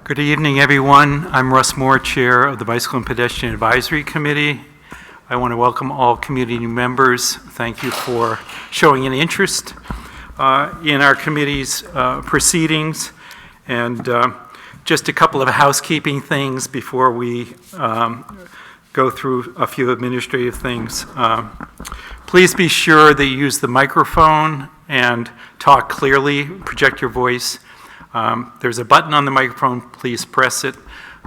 Good evening, everyone. I'm Russ Moore, Chair of the Bicycle and Pedestrian Advisory Committee. I want to welcome all community members. Thank you for showing an interest in our committee's proceedings. And just a couple of housekeeping things before we go through a few administrative things. Please be sure that you use the microphone and talk clearly, project your voice. There's a button on the microphone, please press it,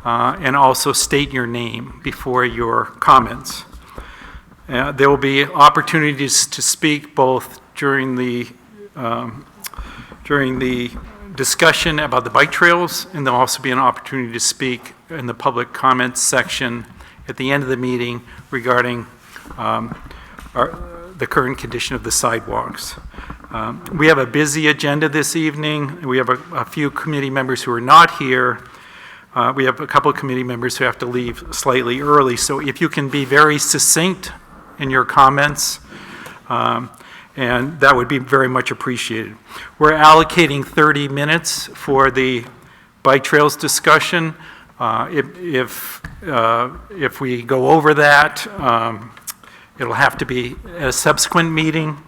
and also state your name before your comments. There will be opportunities to speak both during the discussion about the bike trails, and there'll also be an opportunity to speak in the public comments section at the end of the meeting regarding the current condition of the sidewalks. We have a busy agenda this evening. We have a few committee members who are not here. We have a couple of committee members who have to leave slightly early. So if you can be very succinct in your comments, and that would be very much appreciated. We're allocating 30 minutes for the bike trails discussion. If we go over that, it'll have to be a subsequent meeting.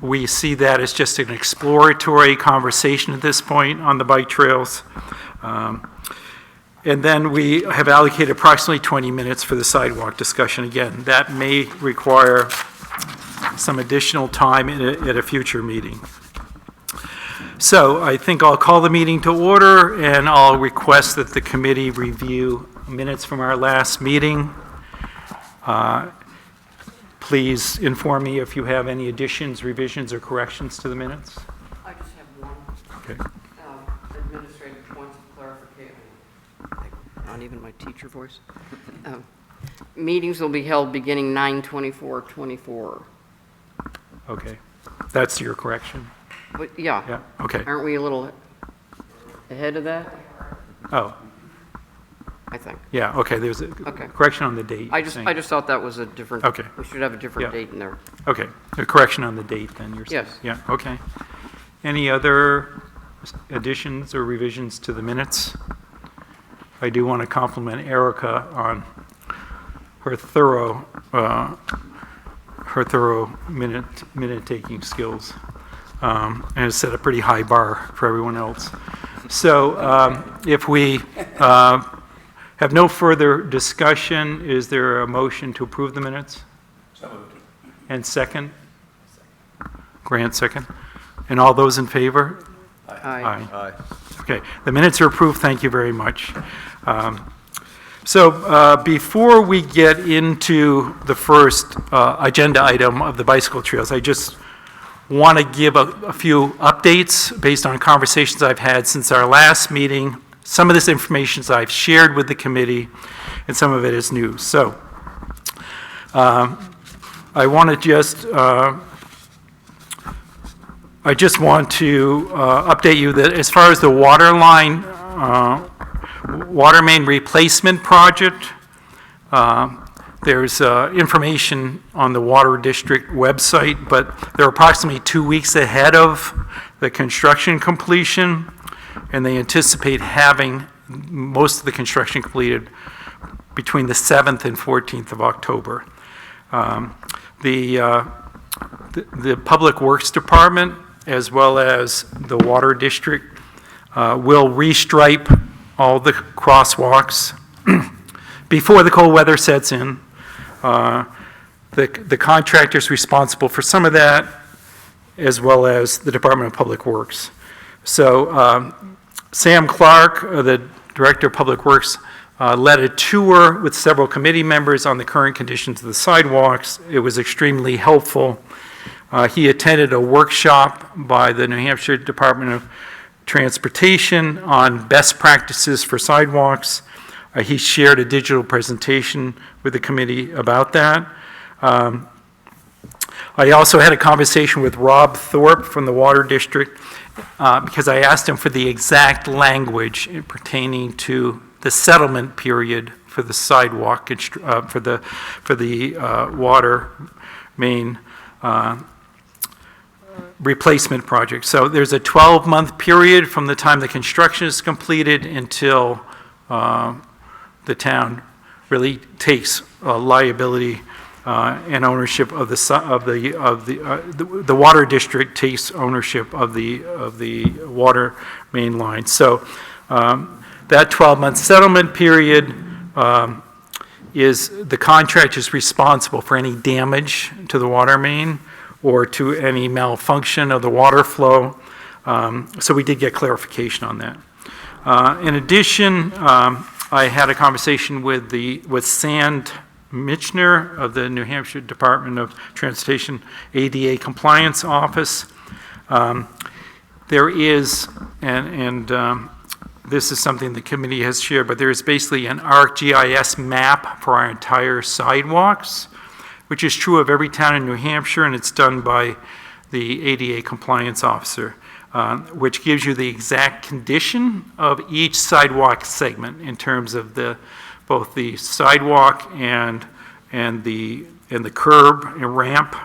We see that as just an exploratory conversation at this point on the bike trails. And then we have allocated approximately 20 minutes for the sidewalk discussion. Again, that may require some additional time at a future meeting. So I think I'll call the meeting to order, and I'll request that the committee review minutes from our last meeting. Please inform me if you have any additions, revisions, or corrections to the minutes. I just have one. Okay. Administrative points of clarification. Not even my teacher voice. Meetings will be held beginning 9/24/24. Okay. That's your correction? But yeah. Yeah, okay. Aren't we a little ahead of that? Oh, I think. yeah, okay, there's a Okay. correction on the date. I just thought that was a different. Okay. We should have a different Yeah. date in there. Okay, a correction on the date then, you're saying? Yes. Yeah, okay. Any other additions or revisions to the minutes? I do want to compliment Erica on her thorough minute-taking skills, and has set a pretty high bar for everyone else. So if we have no further discussion, is there a motion to approve the minutes? So moved. And second? Grant, second. And all those in favor? Aye. Aye. Okay, the minutes are approved, thank you very much. So before we get into the first agenda item of the bicycle trails, I just want to give a few updates based on conversations I've had since our last meeting. Some of this information I've shared with the committee, and some of it is new. So I want to just update you that as far as the water main replacement project, there's information on the Water District website, but they're approximately 2 weeks ahead of the construction completion, and they anticipate having most of the construction completed between the 7th and 14th of October. The Public Works Department, as well as the Water District, will restripe all the crosswalks before the cold weather sets in. The contractor's responsible for some of that, as well as the Department of Public Works. So Sam Clark, the Director of Public Works, led a tour with several committee members on the current conditions of the sidewalks. It was extremely helpful. He attended a workshop by the New Hampshire Department of Transportation on best practices for sidewalks. He shared a digital presentation with the committee about that. I also had a conversation with Rob Thorpe from the Water District because I asked him for the exact language pertaining to the settlement period for the sidewalk, for the water main replacement project. So there's a 12-month period from the time the construction is completed until the town really takes liability and ownership of the water district takes ownership of the water main line. So that 12-month settlement period is the contractor is responsible for any damage to the water main or to any malfunction of the water flow. So we did get clarification on that. In addition, I had a conversation with Sand Michener of the New Hampshire Department of Transportation ADA Compliance Office. There is, this is something the committee has shared, but there is basically an ArcGIS map for our entire sidewalks, which is true of every town in New Hampshire, and it's done by the ADA compliance officer, which gives you the exact condition of each sidewalk segment in terms of both the sidewalk and the curb and ramp.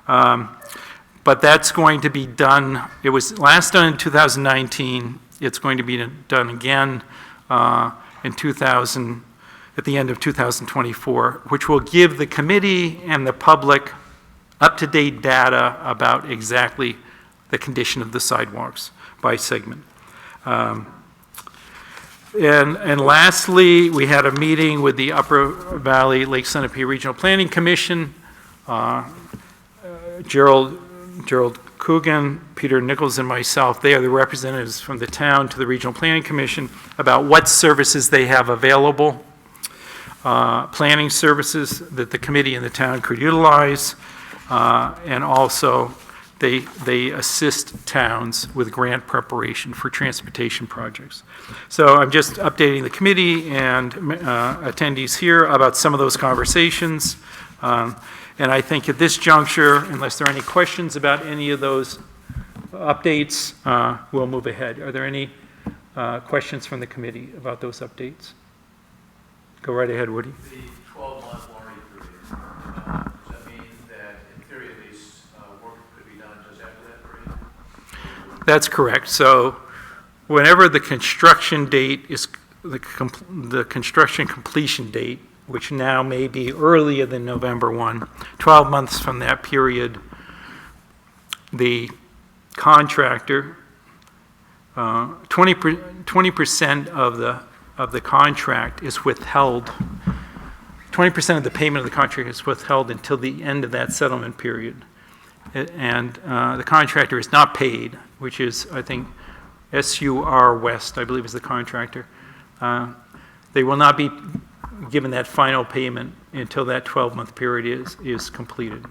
But that's going to be done, it was last done in 2019, it's going to be done again at the end of 2024, which will give the committee and the public up-to-date data about exactly the condition of the sidewalks by segment. And lastly, we had a meeting with the Upper Valley Lake Sunapee Regional Planning Commission. Gerald Coogan, Peter Nichols, and myself, they are the representatives from the town to the Regional Planning Commission about what services they have available, planning services that the committee and the town could utilize, and also they assist towns with grant preparation for transportation projects. So I'm just updating the committee and attendees here about some of those conversations. And I think at this juncture, unless there are any questions about any of those updates, we'll move ahead. Are there any questions from the committee about those updates? Go right ahead, Woody. The 12-month warranty period, does that mean that in theory at least work could be done just after that period? That's correct. So whenever the construction date is, the construction completion date, which now may be earlier than November 1, 12 months from that period, the contractor, 20% of the contract is withheld. 20% of the payment of the contract is withheld until the end of that settlement period. And the contractor is not paid, which is, I think, SUR West, I believe is the contractor. They will not be given that final payment until that 12-month period is completed.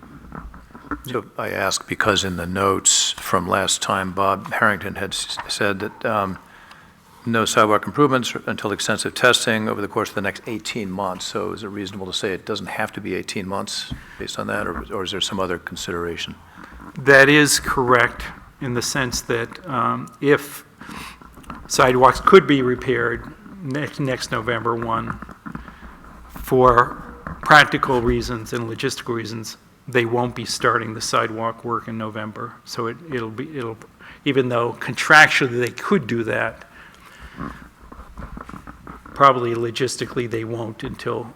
So I ask because in the notes from last time, Bob Harrington had said that no sidewalk improvements until extensive testing over the course of the next 18 months. So is it reasonable to say it doesn't have to be 18 months based on that, or is there some other consideration? That is correct in the sense that if sidewalks could be repaired next November 1, for practical reasons and logistical reasons, they won't be starting the sidewalk work in November. So it'll even though contractually they could do that, probably logistically they won't until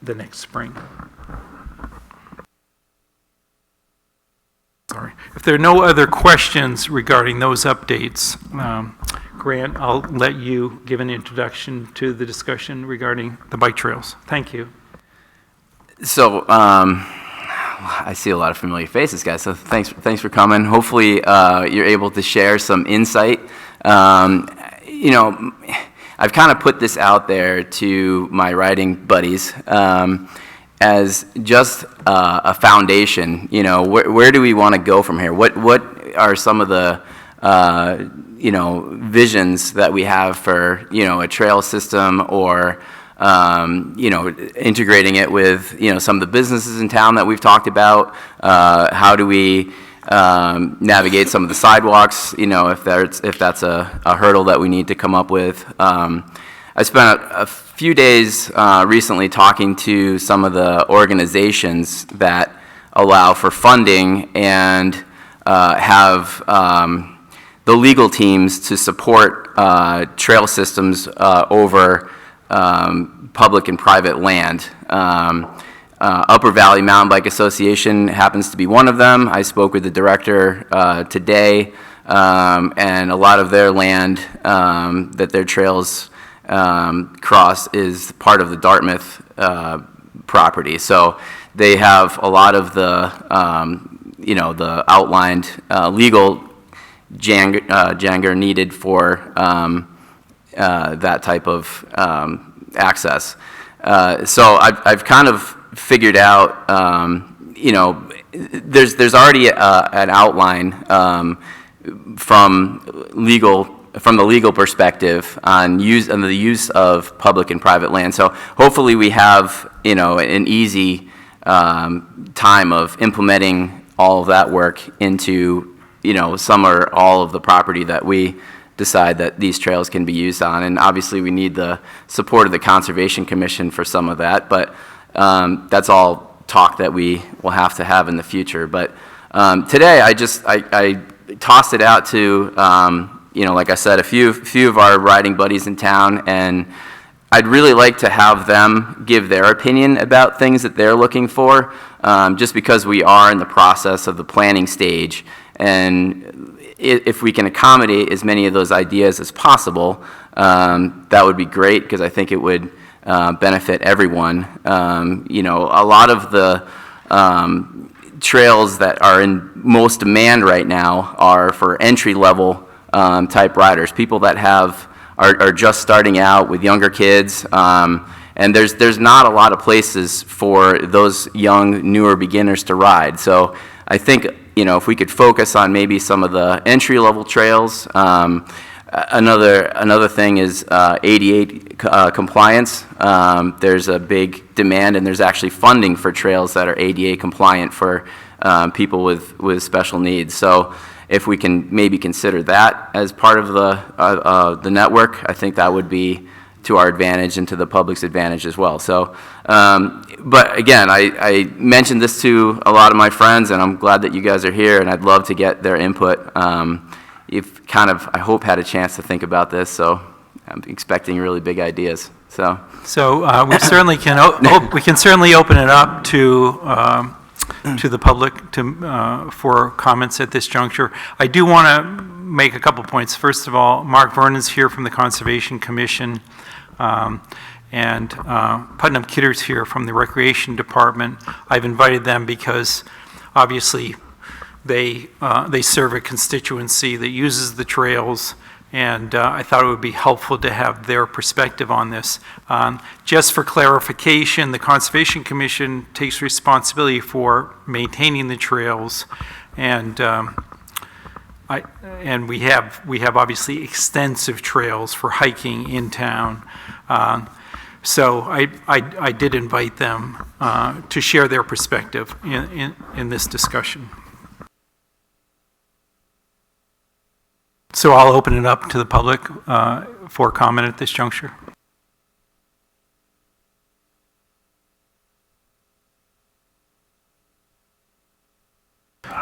the next spring. Sorry. If there are no other questions regarding those updates, Grant, I'll let you give an introduction to the discussion regarding the bike trails. Thank you. So, I see a lot of familiar faces, guys, so thanks for coming. Hopefully, you're able to share some insight. You know, I've kind of put this out there to my writing buddies as just a foundation. You know, where do we want to go from here? What are some of the you know, visions that we have for, you know, a trail system, or you know, integrating it with, you know, some of the businesses in town that we've talked about. How do we navigate some of the sidewalks, you know, if that's a hurdle that we need to come up with. I spent a few days recently talking to some of the organizations that allow for funding, and have the legal teams to support trail systems over public and private land. Upper Valley Mountain Bike Association happens to be one of them. I spoke with the director today, and a lot of their land that their trails cross is part of the Dartmouth property. So they have a lot of the, the outlined legal jangar needed for that type of access. So I've kind of figured out, there's already an outline from the legal perspective on the use of public and private land. So hopefully we have, an easy time of implementing all of that work into, some or all of the property that we decide that these trails can be used on. And obviously we need the support of the Conservation Commission for some of that, but that's all talk that we will have to have in the future. But today I tossed it out to, like I said, a few of our riding buddies in town, and I'd really like to have them give their opinion about things that they're looking for, just because we are in the process of the planning stage. And if we can accommodate as many of those ideas as possible, that would be great, because I think it would benefit everyone. A lot of the trails that are in most demand right now are for entry-level type riders, people that are just starting out with younger kids, and there's not a lot of places for those young, newer beginners to ride. So I think, if we could focus on maybe some of the entry-level trails. Another thing is ADA compliance. There's a big demand, and there's actually funding for trails that are ADA compliant for people with special needs. So if we can maybe consider that as part of the network, I think that would be to our advantage and to the public's advantage as well. So, but again, I mentioned this to a lot of my friends, and I'm glad that you guys are here, and I'd love to get their input. You've kind of, I hope, had a chance to think about this, so I'm expecting really big ideas. So we certainly can. We can certainly open it up to the public for comments at this juncture. I do want to make a couple points. First of all, Mark Vernon's here from the Conservation Commission, and Putnam Kidder's here from the Recreation Department. I've invited them because obviously they serve a constituency that uses the trails, and I thought it would be helpful to have their perspective on this. Just for clarification, the Conservation Commission takes responsibility for maintaining the trails, and we have obviously extensive trails for hiking in town. So I did invite them to share their perspective in this discussion. So I'll open it up to the public for comment at this juncture.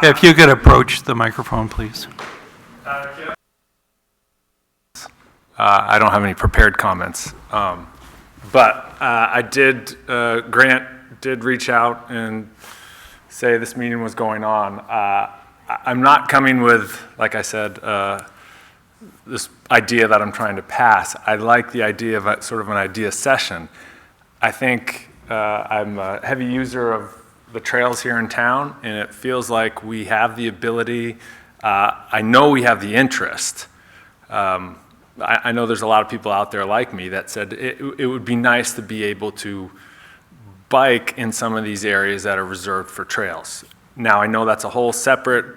If you could approach the microphone, please. I don't have any prepared comments, but Grant did reach out and say this meeting was going on. I'm not coming with, like I said, this idea that I'm trying to pass. I like the idea of sort of an idea session. I think I'm a heavy user of the trails here in town, and it feels like we have the ability, I know we have the interest. I know there's a lot of people out there like me that said it would be nice to be able to bike in some of these areas that are reserved for trails. Now, I know that's a whole separate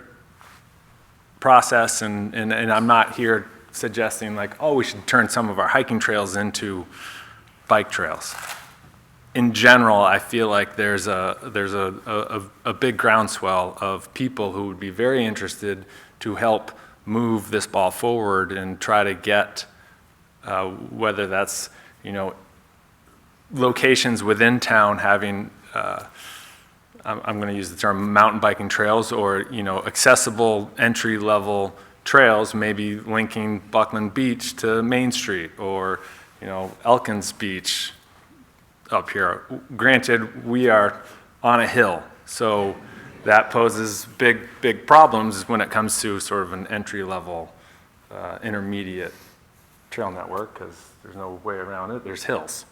process, and I'm not here suggesting like, oh, we should turn some of our hiking trails into bike trails. In general, I feel like there's a big groundswell of people who would be very interested to help move this ball forward and try to get, whether that's, locations within town having I'm going to use the term mountain biking trails, or, accessible entry-level trails, maybe linking Buckland Beach to Main Street, or, Elkins Beach up here. Granted, we are on a hill, so that poses big problems when it comes to sort of an entry-level, intermediate trail network, because there's no way around it. There's hills.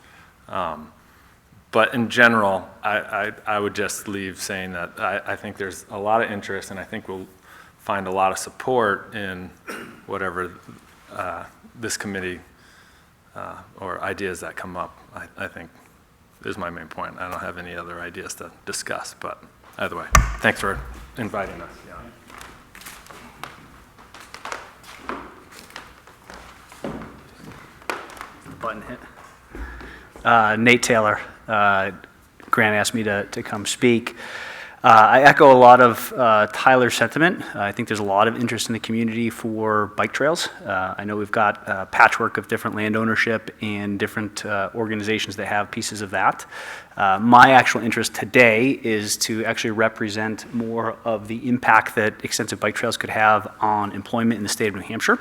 But in general, I would just leave saying that I think there's a lot of interest, and I think we'll find a lot of support in whatever this committee or ideas that come up, I think is my main point. I don't have any other ideas to discuss, but either way, thanks for inviting us. Button hit. Nate Taylor. Grant asked me to come speak. I echo a lot of Tyler's sentiment. I think there's a lot of interest in the community for bike trails. I know we've got a patchwork of different land ownership and different organizations that have pieces of that. My actual interest today is to actually represent more of the impact that extensive bike trails could have on employment in the state of New Hampshire.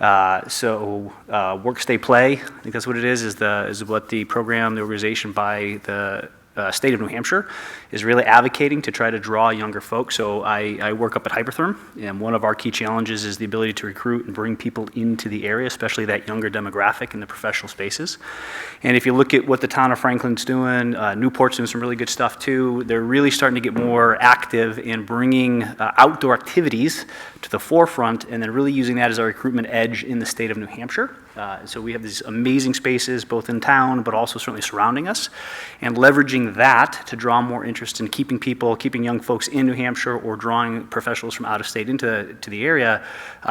Work, stay, play, I think that's what it is what the program, the organization by the state of New Hampshire is really advocating to try to draw younger folks. So I work up at Hypertherm, and one of our key challenges is the ability to recruit and bring people into the area, especially that younger demographic in the professional spaces. And if you look at what the town of Franklin's doing, Newport's doing some really good stuff too. They're really starting to get more active in bringing outdoor activities to the forefront, and then really using that as our recruitment edge in the state of New Hampshire. So we have these amazing spaces both in town, but also certainly surrounding us, and leveraging that to draw more interest in keeping young folks in New Hampshire, or drawing professionals from out of state into the area.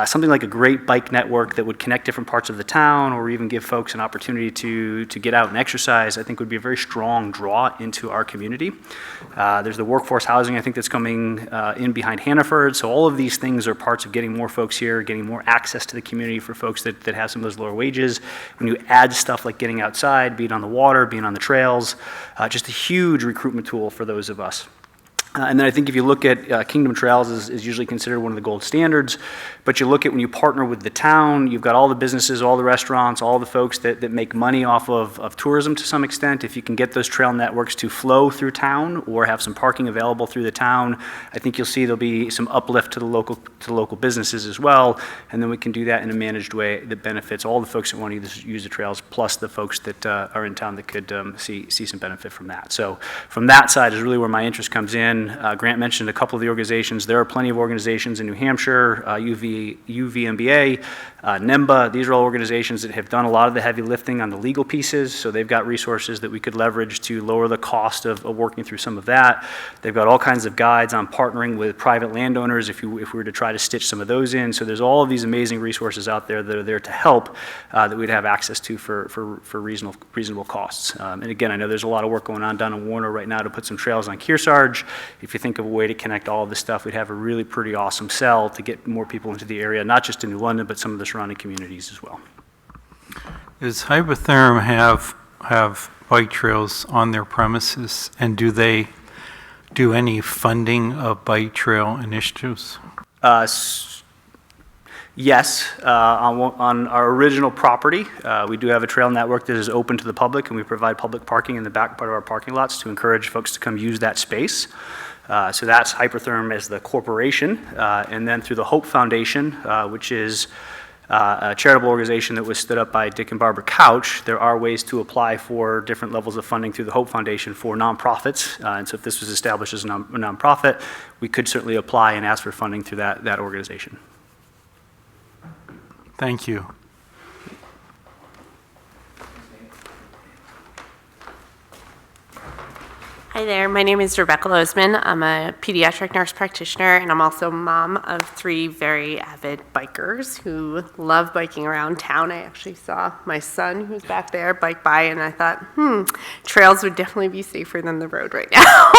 Something like a great bike network that would connect different parts of the town, or even give folks an opportunity to get out and exercise, I think would be a very strong draw into our community. There's the workforce housing, I think, that's coming in behind Hannaford. So all of these things are parts of getting more folks here, getting more access to the community for folks that have some of those lower wages. When you add stuff like getting outside, being on the water, being on the trails, just a huge recruitment tool for those of us. And then I think if you look at Kingdom Trails is usually considered one of the gold standards, but you look at when you partner with the town, you've got all the businesses, all the restaurants, all the folks that make money off of tourism to some extent. If you can get those trail networks to flow through town, or have some parking available through the town, I think you'll see there'll be some uplift to the local businesses as well. And then we can do that in a managed way that benefits all the folks that want to use the trails, plus the folks that are in town that could see some benefit from that. So from that side is really where my interest comes in. Grant mentioned a couple of the organizations. There are plenty of organizations in New Hampshire, UVMBA, NEMBA. These are all organizations that have done a lot of the heavy lifting on the legal pieces, so they've got resources that we could leverage to lower the cost of working through some of that. They've got all kinds of guides on partnering with private landowners if we were to try to stitch some of those in. So there's all of these amazing resources out there that are there to help, that we'd have access to for reasonable costs. And again, I know there's a lot of work going on down in Warner right now to put some trails on Kearsarge. If you think of a way to connect all of this stuff, we'd have a really pretty awesome sell to get more people into the area, not just in New London, but some of the surrounding communities as well. Does Hypertherm have bike trails on their premises, and do they do any funding of bike trail initiatives? Yes, on our original property, we do have a trail network that is open to the public, and we provide public parking in the back part of our parking lots to encourage folks to come use that space. So that's Hypertherm as the corporation, and then through the Hope Foundation, which is a charitable organization that was stood up by Dick and Barbara Couch, there are ways to apply for different levels of funding through the Hope Foundation for nonprofits. And so if this was established as a nonprofit, we could certainly apply and ask for funding through that organization. Thank you. Hi there, my name is Rebecca Lozman. I'm a pediatric nurse practitioner, and I'm also mom of 3 very avid bikers who love biking around town. I actually saw my son, who's back there, bike by, and I thought, trails would definitely be safer than the road right now.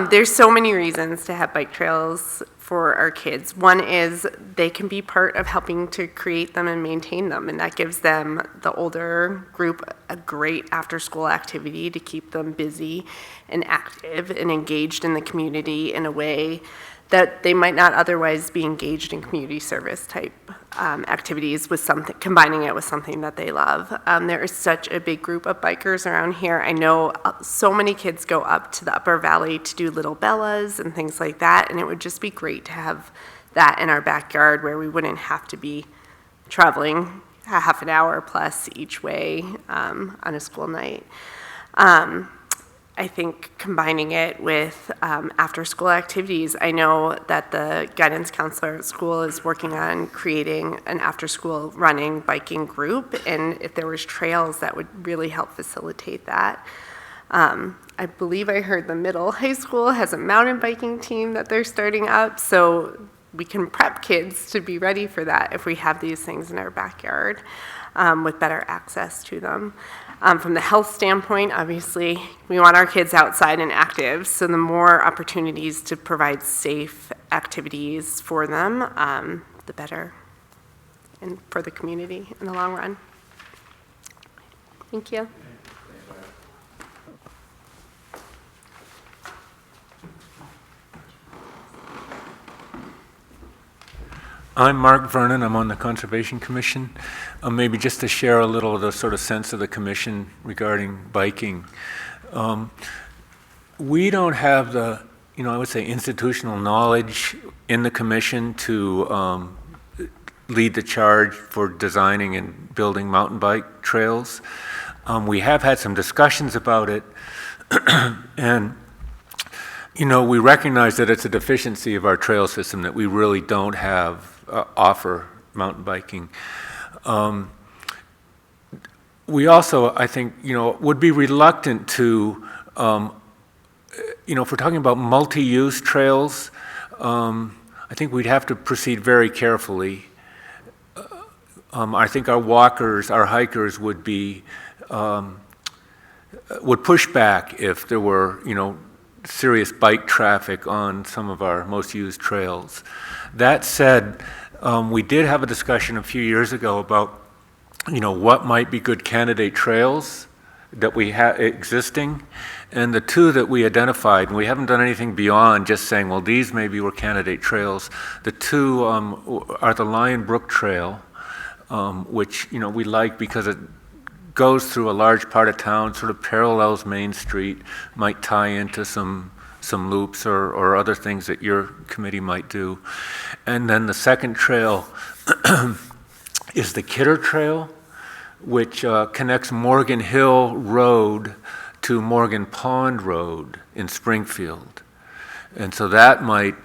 There's so many reasons to have bike trails for our kids. One is they can be part of helping to create them and maintain them, and that gives them, the older group, a great after-school activity to keep them busy and active and engaged in the community in a way that they might not otherwise be engaged in community service type activities, with something, combining it with something that they love. There is such a big group of bikers around here. I know so many kids go up to the Upper Valley to do Little Bellas and things like that, and it would just be great to have that in our backyard where we wouldn't have to be traveling a half an hour plus each way on a school night. I think combining it with after-school activities. I know that the guidance counselor at school is working on creating an after-school running, biking group, and if there was trails, that would really help facilitate that. I believe I heard the middle high school has a mountain biking team that they're starting up, so we can prep kids to be ready for that if we have these things in our backyard with better access to them. From the health standpoint, obviously, we want our kids outside and active, so the more opportunities to provide safe activities for them, the better, and for the community in the long run. Thank you. I'm Mark Vernon. I'm on the Conservation Commission. Maybe just to share a little of the sort of sense of the commission regarding biking. We don't have the, I would say, institutional knowledge in the commission to lead the charge for designing and building mountain bike trails. We have had some discussions about it, and we recognize that it's a deficiency of our trail system that we really don't have offer mountain biking. We also, I think, would be reluctant to, if we're talking about multi-use trails, I think we'd have to proceed very carefully. I think our walkers, our hikers would be, would push back if there were, serious bike traffic on some of our most used trails. That said, we did have a discussion a few years ago about, what might be good candidate trails that we have existing, and the two that we identified, and we haven't done anything beyond just saying, well, these maybe were candidate trails. The two are the Lion Brook Trail, which, we like because it goes through a large part of town, sort of parallels Main Street, might tie into some loops or other things that your committee might do. And then the second trail is the Kidder Trail, which connects Morgan Hill Road to Morgan Pond Road in Springfield. And so that might,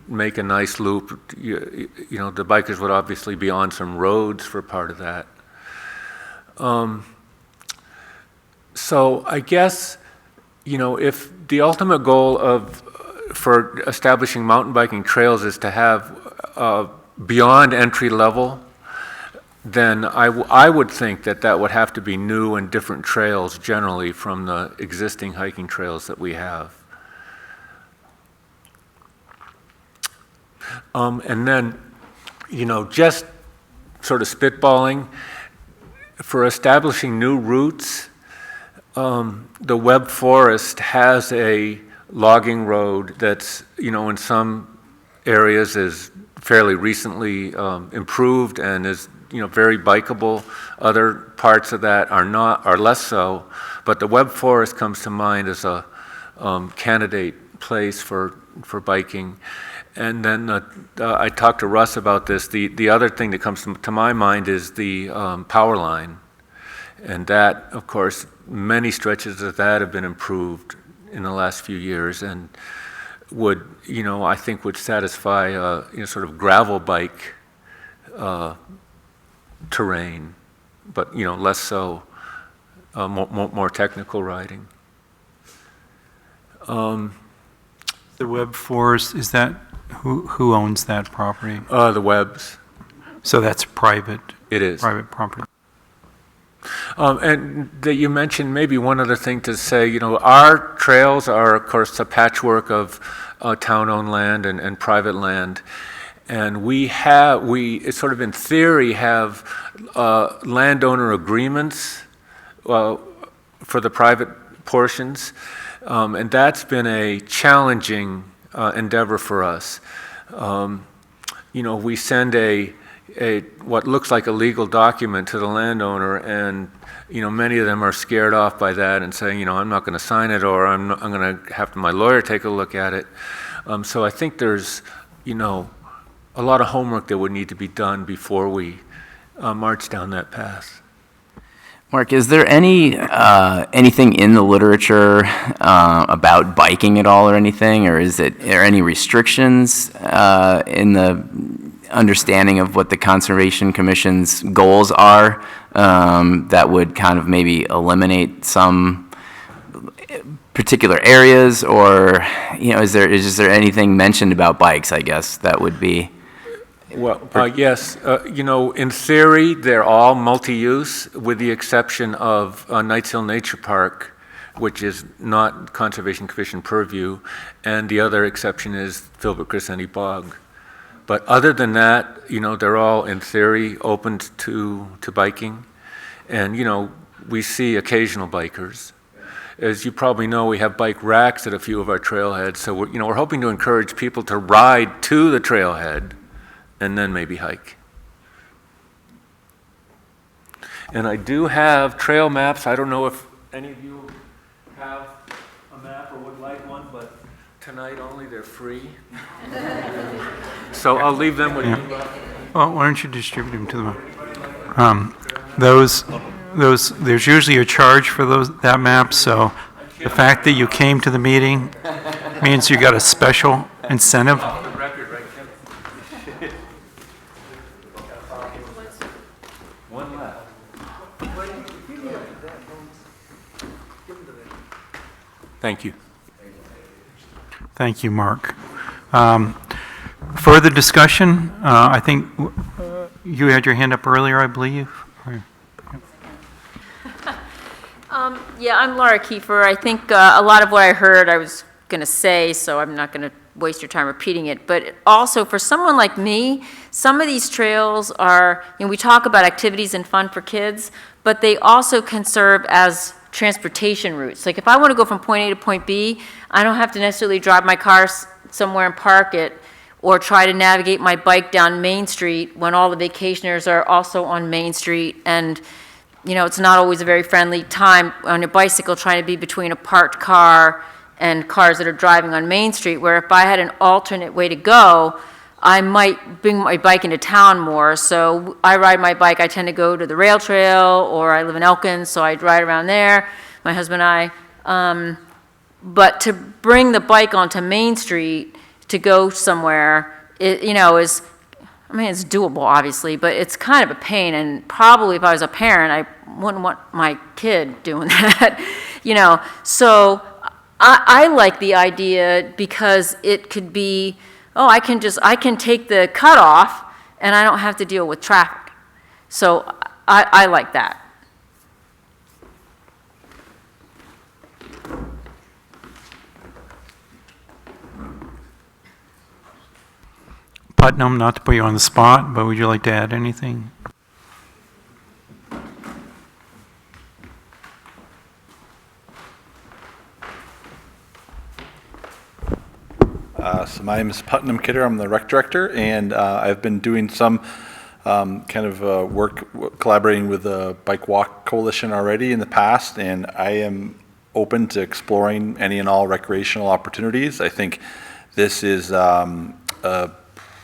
make a nice loop. The bikers would obviously be on some roads for part of that. So I guess, if the ultimate goal for establishing mountain biking trails is to have beyond entry level, then I would think that would have to be new and different trails generally from the existing hiking trails that we have. And then, just sort of spitballing, for establishing new routes, the Webb Forest has a logging road that's, in some areas is fairly recently improved and is, very bikeable. Other parts of that are less so. But the Webb Forest comes to mind as a candidate place for biking. And then I talked to Russ about this. The other thing that comes to my mind is the power line. And that, of course, many stretches of that have been improved in the last few years and would, I think would satisfy, sort of gravel bike terrain, but, less so, more technical riding. The Webb Forest, is that, who owns that property? The Webbs. So that's private? It is. Private property. And that you mentioned maybe one other thing to say, you know, our trails are, of course, a patchwork of town-owned land and private land. And we sort of in theory have landowner agreements for the private portions. And that's been a challenging endeavor for us. You know, we send what looks like a legal document to the landowner, and you know, many of them are scared off by that and saying, you know, I'm not going to sign it, or I'm going to have my lawyer take a look at it. So I think there's, you know, a lot of homework that would need to be done before we march down that path. Mark, is there anything in the literature about biking at all or anything, or are there any restrictions in the understanding of what the Conservation Commission's goals are that would kind of maybe eliminate some particular areas, or, you know, is there anything mentioned about bikes, I guess, that would be? Well, yes, you know, in theory, they're all multi-use, with the exception of Knights Hill Nature Park, which is not Conservation Commission purview, and the other exception is Filbert Crescenti Bog. But other than that, you know, they're all, in theory, open to biking. And, you know, we see occasional bikers. As you probably know, we have bike racks at a few of our trailheads, so we're hoping to encourage people to ride to the trailhead and then maybe hike. And I do have trail maps. I don't know if any of you have a map or would like one, but tonight only, they're free. So I'll leave them with you. Well, why don't you distribute them to them? There's usually a charge for that map, so the fact that you came to the meeting means you got a special incentive. Thank you. Thank you, Mark. Further discussion? I think you had your hand up earlier, I believe. Yeah, I'm Laura Kiefer. I think a lot of what I heard I was going to say, so I'm not going to waste your time repeating it. But also, for someone like me, some of these trails are, you know, we talk about activities and fun for kids, but they also can serve as transportation routes. Like if I want to go from point A to point B, I don't have to necessarily drive my car somewhere and park it, or try to navigate my bike down Main Street when all the vacationers are also on Main Street. And, you know, it's not always a very friendly time on a bicycle trying to be between a parked car and cars that are driving on Main Street, where if I had an alternate way to go, I might bring my bike into town more. So I ride my bike, I tend to go to the rail trail, or I live in Elkins, so I ride around there, my husband and I. But to bring the bike onto Main Street to go somewhere, you know, it's doable, obviously, but it's kind of a pain. And probably if I was a parent, I wouldn't want my kid doing that, you know. So I like the idea because it could be, oh, I can take the cutoff and I don't have to deal with traffic. So I like that. Putnam, not to put you on the spot, but would you like to add anything? So my name is Putnam Kidder. I'm the rec director, and I've been doing some work collaborating with the Bike Walk Coalition already in the past, and I am open to exploring any and all recreational opportunities. I think this is a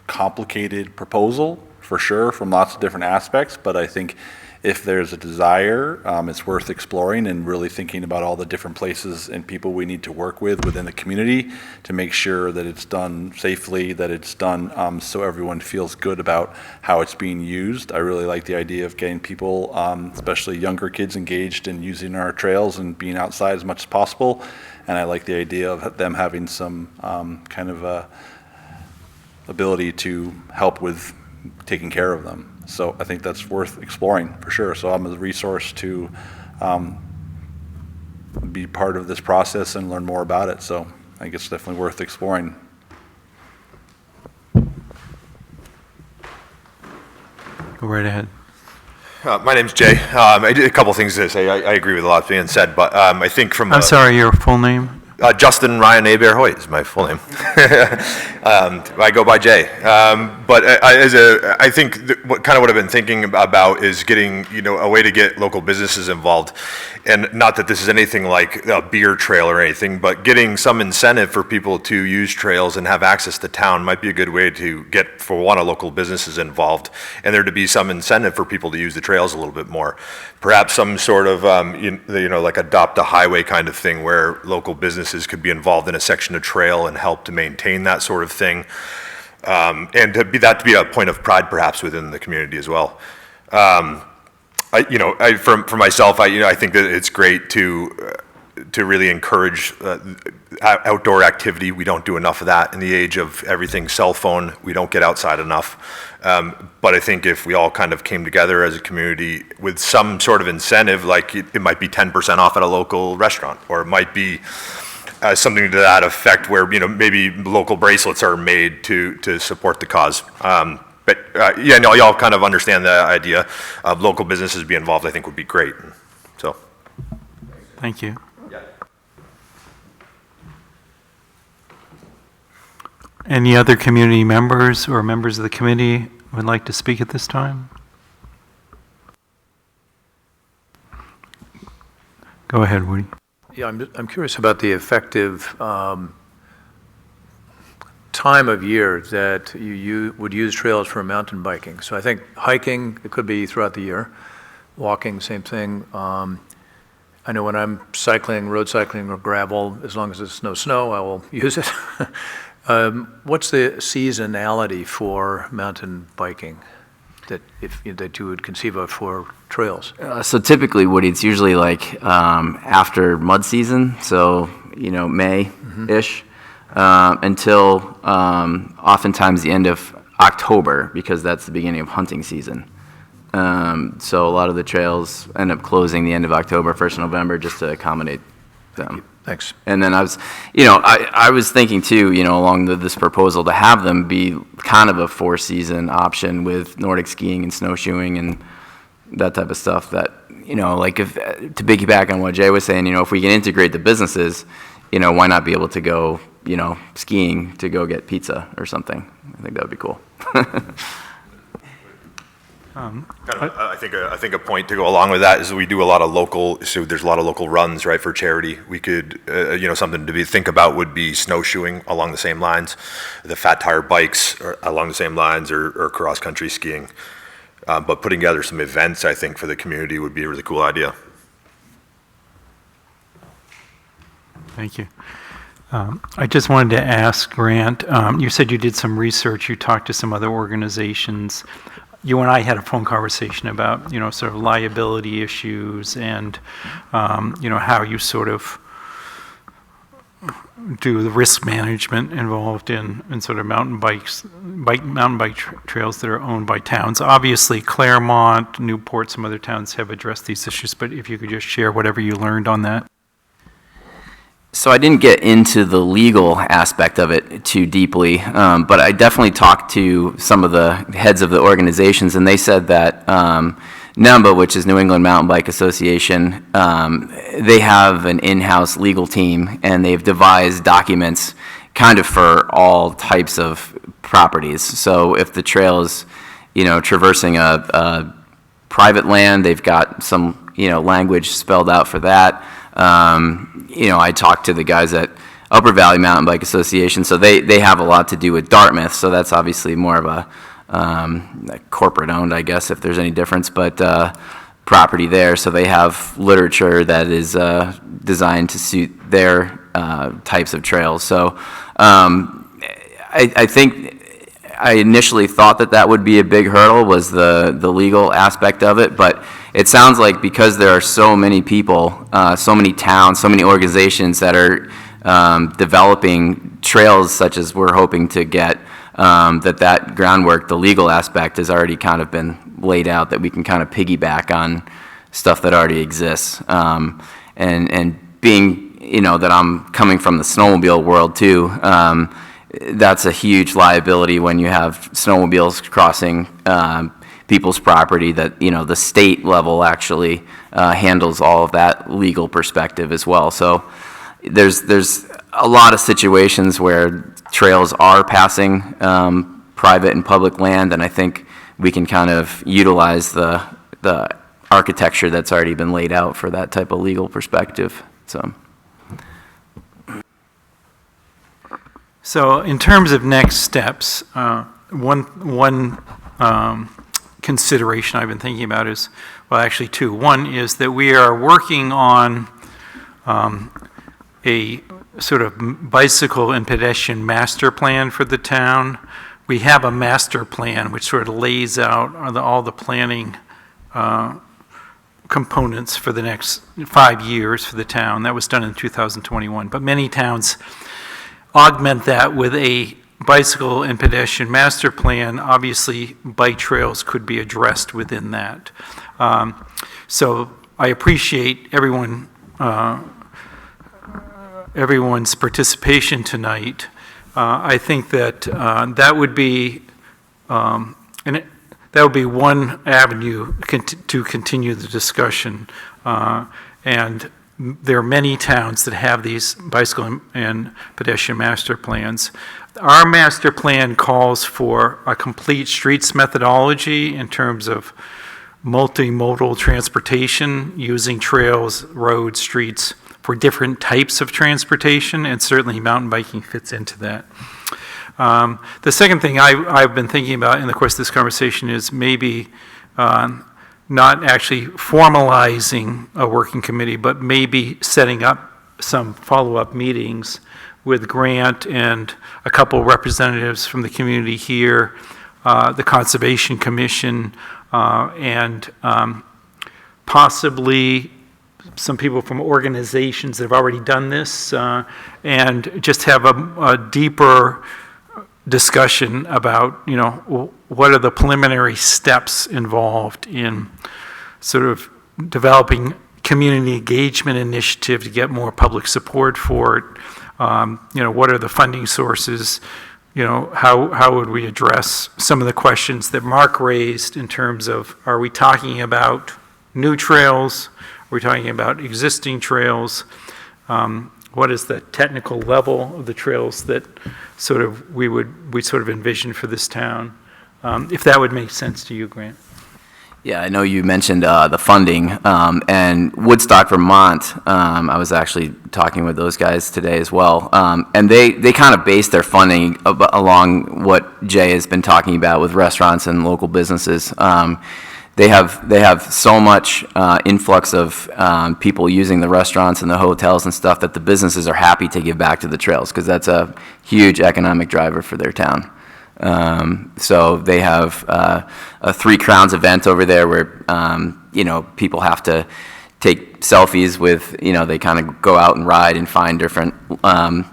complicated proposal for sure from lots of different aspects, but I think if there's a desire, it's worth exploring and really thinking about all the different places and people we need to work with within the community to make sure that it's done safely, that it's done so everyone feels good about how it's being used. I really like the idea of getting people, especially younger kids, engaged in using our trails and being outside as much as possible. And I like the idea of them having some ability to help with taking care of them. So I think that's worth exploring for sure. So I'm a resource to be part of this process and learn more about it. So I think it's definitely worth exploring. Go right ahead. My name's Jay. I did a couple things to say. I agree with a lot being said, but I think from I'm sorry, your full name? Justin Ryan Aber Hoyt is my full name. I go by Jay. But I think what I've been thinking about is getting, a way to get local businesses involved. And not that this is anything like a beer trail or anything, but getting some incentive for people to use trails and have access to town might be a good way to get, for one, local businesses involved, and there to be some incentive for people to use the trails a little bit more. Perhaps some sort of, like adopt a highway kind of thing where local businesses could be involved in a section of trail and help to maintain that sort of thing. And to be a point of pride perhaps within the community as well. For myself, I think that it's great to really encourage outdoor activity. We don't do enough of that in the age of everything cell phone. We don't get outside enough. But I think if we all kind of came together as a community with some sort of incentive, like it might be 10% off at a local restaurant, or it might be something to that effect where, maybe local bracelets are made to support the cause. Y'all kind of understand the idea of local businesses be involved, I think would be great. So. Thank you. Yeah. Any other community members or members of the committee would like to speak at this time? Go ahead, Woody. Yeah, I'm curious about the effective time of year that you would use trails for mountain biking. So I think hiking, it could be throughout the year. Walking, same thing. I know when I'm cycling, road cycling or gravel, as long as it's no snow, I will use it. What's the seasonality for mountain biking that you would conceive of for trails? So typically, Woody, it's usually like after mud season, so May-ish, until oftentimes the end of October, because that's the beginning of hunting season. So a lot of the trails end up closing the end of October, 1st of November, just to accommodate them. Thanks. And then I was thinking too, along this proposal to have them be kind of a 4-season option with Nordic skiing and snowshoeing and that type of stuff. That like if to piggyback on what Jay was saying, if we can integrate the businesses, why not be able to go, skiing to go get pizza or something? I think that would be cool. I think a point to go along with that is we do a lot of local. So there's a lot of local runs, right, for charity. We could, something to think about would be snowshoeing along the same lines, the fat tire bikes along the same lines, or cross country skiing. But putting together some events, I think, for the community would be a really cool idea. Thank you. I just wanted to ask Grant, you said you did some research, you talked to some other organizations. You and I had a phone conversation about, sort of liability issues and, how you sort of do the risk management involved in sort of mountain bike trails that are owned by towns. Obviously, Claremont, Newport, some other towns have addressed these issues, but if you could just share whatever you learned on that. So I didn't get into the legal aspect of it too deeply, but I definitely talked to some of the heads of the organizations, and they said that NEMBA, which is New England Mountain Bike Association, they have an in-house legal team, and they've devised documents kind of for all types of properties. So if the trail is, traversing a private land, they've got some, language spelled out for that. I talked to the guys at Upper Valley Mountain Bike Association, so they have a lot to do with Dartmouth, so that's obviously more of a corporate owned, I guess, if there's any difference, but property there, so they have literature that is designed to suit their types of trails. So I think I initially thought that would be a big hurdle, was the legal aspect of it, but it sounds like because there are so many people, so many towns, so many organizations that are developing trails such as we're hoping to get, that groundwork, the legal aspect, has already kind of been laid out, that we can kind of piggyback on stuff that already exists. And being, that I'm coming from the snowmobile world too, that's a huge liability when you have snowmobiles crossing people's property, that, the state level actually handles all of that legal perspective as well. So there's a lot of situations where trails are passing private and public land, and I think we can kind of utilize the architecture that's already been laid out for that type of legal perspective. So in terms of next steps, one consideration I've been thinking about is, well, actually two. One is that we are working on a sort of bicycle and pedestrian master plan for the town. We have a master plan which sort of lays out all the planning components for the next 5 years for the town. That was done in 2021. But many towns augment that with a bicycle and pedestrian master plan. Obviously, bike trails could be addressed within that. So I appreciate everyone's participation tonight. I think that that would be one avenue to continue the discussion. And there are many towns that have these bicycle and pedestrian master plans. Our master plan calls for a complete streets methodology in terms of multimodal transportation, using trails, roads, streets for different types of transportation, and certainly mountain biking fits into that. The second thing I've been thinking about in the course of this conversation is maybe not actually formalizing a working committee, but maybe setting up some follow-up meetings with Grant and a couple representatives from the community here, the Conservation Commission, and possibly some people from organizations that have already done this, and just have a deeper discussion about, what are the preliminary steps involved in sort of developing community engagement initiative to get more public support for it. What are the funding sources? How would we address some of the questions that Mark raised in terms of, are we talking about new trails? Are we talking about existing trails? What is the technical level of the trails that we sort of envision for this town? If that would make sense to you, Grant. Yeah, I know you mentioned the funding, and Woodstock, Vermont, I was actually talking with those guys today as well, and they kind of base their funding along what Jay has been talking about with restaurants and local businesses. They have so much influx of people using the restaurants and the hotels and stuff that the businesses are happy to give back to the trails, because that's a huge economic driver for their town. So they have a Three Crowns event over there where, people have to take selfies with, they kind of go out and ride and find different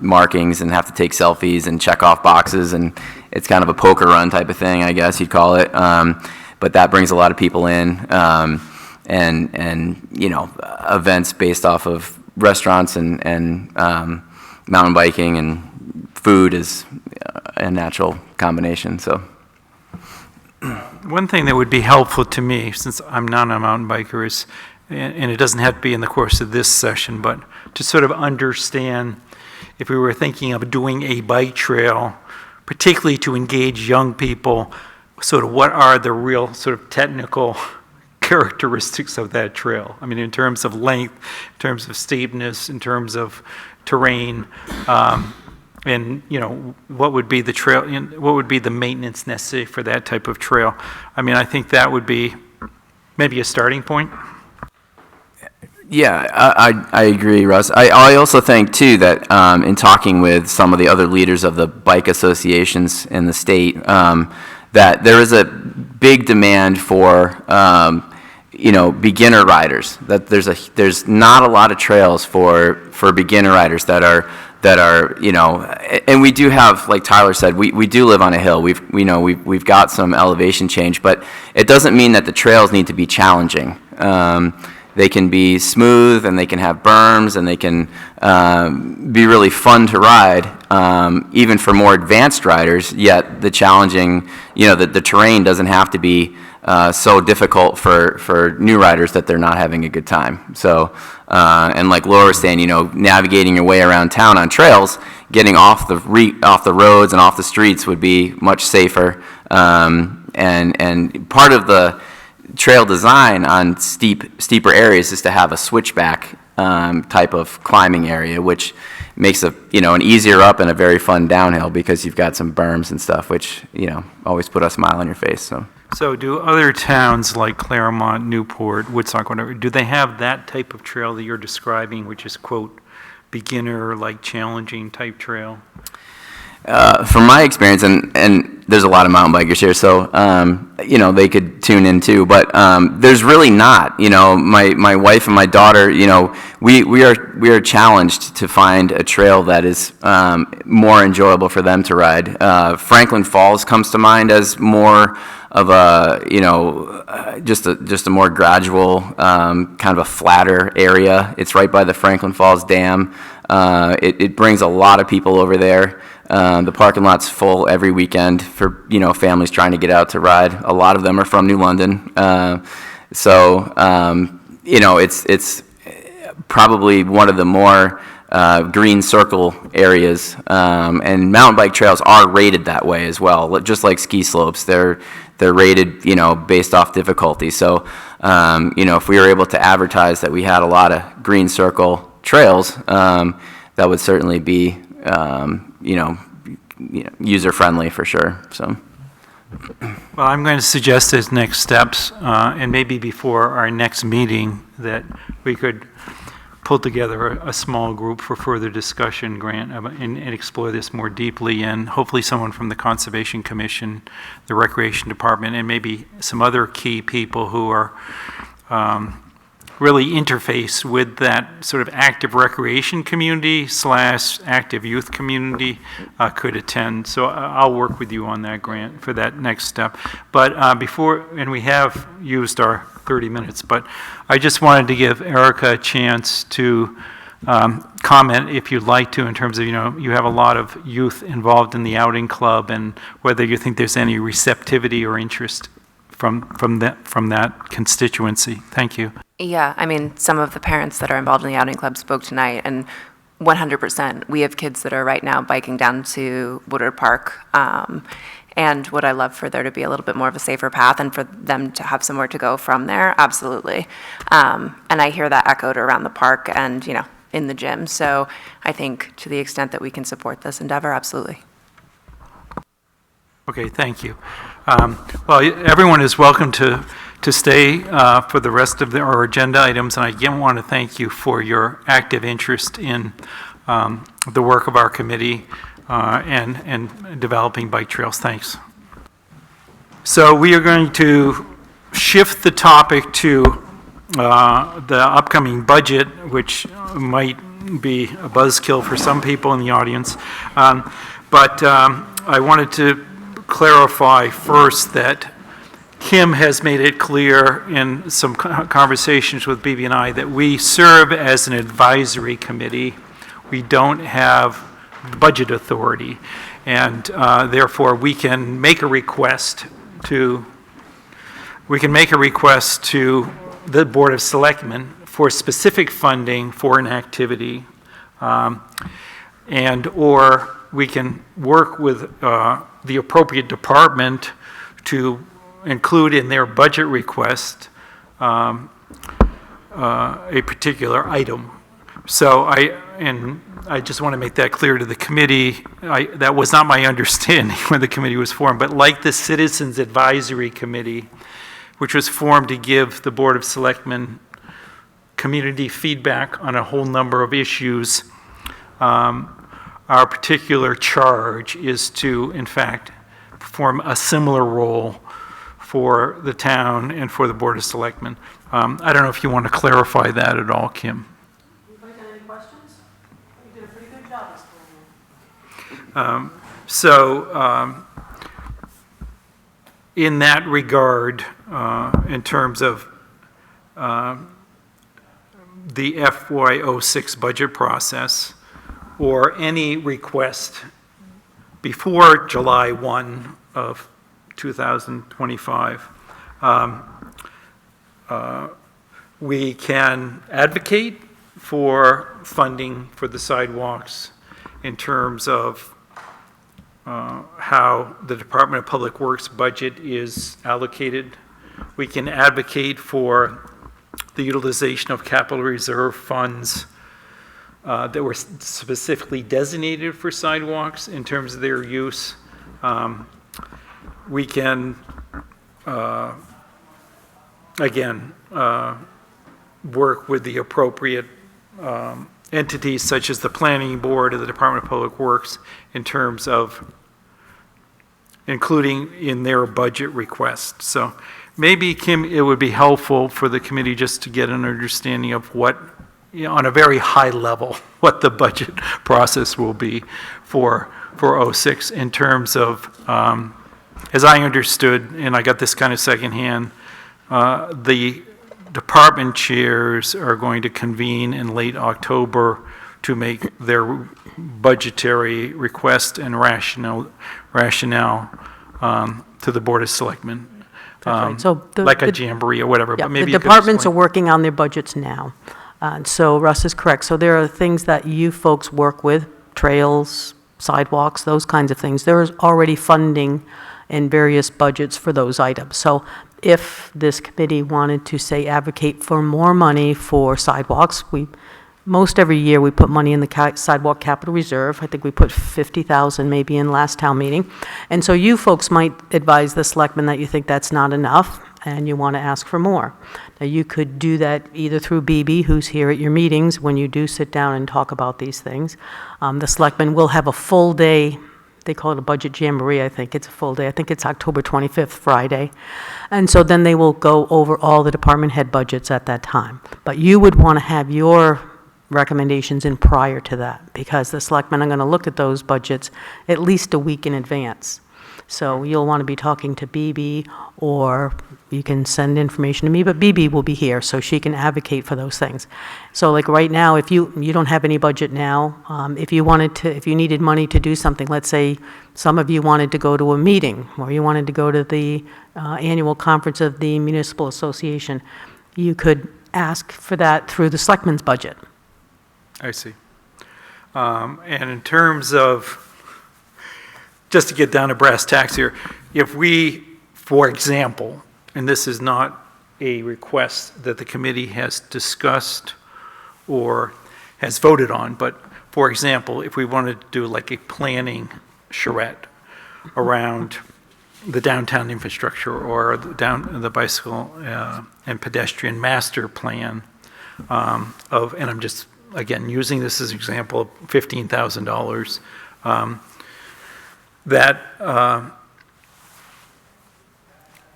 markings and have to take selfies and check off boxes, and it's kind of a poker run type of thing, I guess you'd call it. But that brings a lot of people in, and events based off of restaurants and mountain biking and food is a natural combination. So one thing that would be helpful to me, since I'm not a mountain biker, is, and it doesn't have to be in the course of this session, but to sort of understand, if we were thinking of doing a bike trail, particularly to engage young people, sort of what are the real sort of technical characteristics of that trail? I mean, in terms of length, in terms of steepness, in terms of terrain, and what would be the trail, what would be the maintenance necessary for that type of trail? I mean, I think that would be maybe a starting point. yeah, I agree, Russ. I also think too that in talking with some of the other leaders of the bike associations in the state, that there is a big demand for beginner riders. That there's not a lot of trails for beginner riders that that are, you know, and we do have, like Tyler said, we do live on a hill. We've got some elevation change, but it doesn't mean that the trails need to be challenging. They can be smooth, and they can have berms, and they can be really fun to ride, even for more advanced riders, yet the challenging, you know, the terrain doesn't have to be so difficult for new riders that they're not having a good time. So, and like Laura was saying, you know, navigating your way around town on trails, getting off the roads and off the streets would be much safer. And part of the trail design on steeper areas is to have a switchback type of climbing area, which makes an easier up and a very fun downhill because you've got some berms and stuff, which, you know, always put a smile on your face. So do other towns like Claremont, Newport, Woodstock, whatever, do they have that type of trail that you're describing, which is, quote, beginner, like challenging type trail? From my experience, and there's a lot of mountain bikers here, so, you know, they could tune in too, but there's really not. You know, my wife and my daughter, you know, we are challenged to find a trail that is more enjoyable for them to ride. Franklin Falls comes to mind as more of a, you know, just a more gradual, kind of a flatter area. It's right by the Franklin Falls Dam. It brings a lot of people over there. The parking lot's full every weekend for, you know, families trying to get out to ride. A lot of them are from New London. You know, it's probably one of the more green circle areas. And mountain bike trails are rated that way as well, just like ski slopes. They're rated, you know, based off difficulty. So, you know, if we were able to advertise that we had a lot of green circle trails, that would certainly be, you know, user-friendly for sure, so. Well, I'm going to suggest as next steps, and maybe before our next meeting, that we could pull together a small group for further discussion, Grant, and explore this more deeply, and hopefully someone from the Conservation Commission, the Recreation Department, and maybe some other key people who are really interface with that sort of active recreation community / active youth community could attend. So I'll work with you on that, Grant, for that next step. But and we have used our 30 minutes, but I just wanted to give Erica a chance to comment, if you'd like to, in terms of, you know, you have a lot of youth involved in the outing club, and whether you think there's any receptivity or interest from that constituency. Thank you. Yeah, I mean, some of the parents that are involved in the outing club spoke tonight, and 100%. We have kids that are right now biking down to Woodward Park, and would I love for there to be a little bit more of a safer path and for them to have somewhere to go from there? Absolutely. And I hear that echoed around the park and, you know, in the gym. So I think to the extent that we can support this endeavor, absolutely. Okay, thank you. Well, everyone is welcome to stay for the rest of our agenda items, and I again want to thank you for your active interest in the work of our committee and developing bike trails. Thanks. So we are going to shift the topic to the upcoming budget, which might be a buzzkill for some people in the audience. But I wanted to clarify first that Kim has made it clear in some conversations with BB and I that we serve as an advisory committee. We don't have budget authority, and therefore we can make a request to the Board of Selectmen for specific funding for an activity, and or we can work with the appropriate department to include in their budget request a particular item. So I just want to make that clear to the committee. That was not my understanding when the committee was formed, but like the Citizens Advisory Committee, which was formed to give the Board of Selectmen community feedback on a whole number of issues, our particular charge is to, in fact, perform a similar role for the town and for the Board of Selectmen. I don't know if you want to clarify that at all, Kim. Anybody got any questions? You did a pretty good job. In that regard, in terms of the FY06 budget process, or any request before July 1 of 2025, we can advocate for funding for the sidewalks in terms of how the Department of Public Works budget is allocated. We can advocate for the utilization of capital reserve funds that were specifically designated for sidewalks in terms of their use. We can, again, work with the appropriate entities such as the Planning Board of the Department of Public Works in terms of including in their budget request. So maybe, Kim, it would be helpful for the committee just to get an understanding of what, on a very high level, what the budget process will be for 06 in terms of, as I understood, and I got this kind of secondhand, the department chairs are going to convene in late October to make their budgetary request and rationale to the Board of Selectmen. right. So like a jamboree or whatever, Yeah, but maybe the you could departments are explain. working on their budgets now. So Russ is correct. So there are things that you folks work with, trails, sidewalks, those kinds of things. There is already funding in various budgets for those items. So if this committee wanted to, say, advocate for more money for sidewalks, most every year we put money in the sidewalk capital reserve. I think we put 50,000 maybe in last town meeting. And so you folks might advise the selectmen that you think that's not enough and you want to ask for more. Now, you could do that either through BB, who's here at your meetings when you do sit down and talk about these things. The selectmen will have a full day. They call it a budget jamboree, I think. It's a full day. I think it's October 25th, Friday. And so then they will go over all the department head budgets at that time. But you would want to have your recommendations in prior to that, because the selectmen are going to look at those budgets at least a week in advance. So you'll want to be talking to BB, or you can send information to me, but BB will be here, so she can advocate for those things. So like right now, if you don't have any budget now, if you needed money to do something, let's say some of you wanted to go to a meeting, or you wanted to go to the annual conference of the municipal association, you could ask for that through the selectmen's budget. I see. And in terms of, just to get down to brass tacks here, if we, for example, and this is not a request that the committee has discussed or has voted on, but for example, if we wanted to do like a planning charrette around the downtown infrastructure or the bicycle and pedestrian master plan and I'm just, again, using this as an example of $15,000,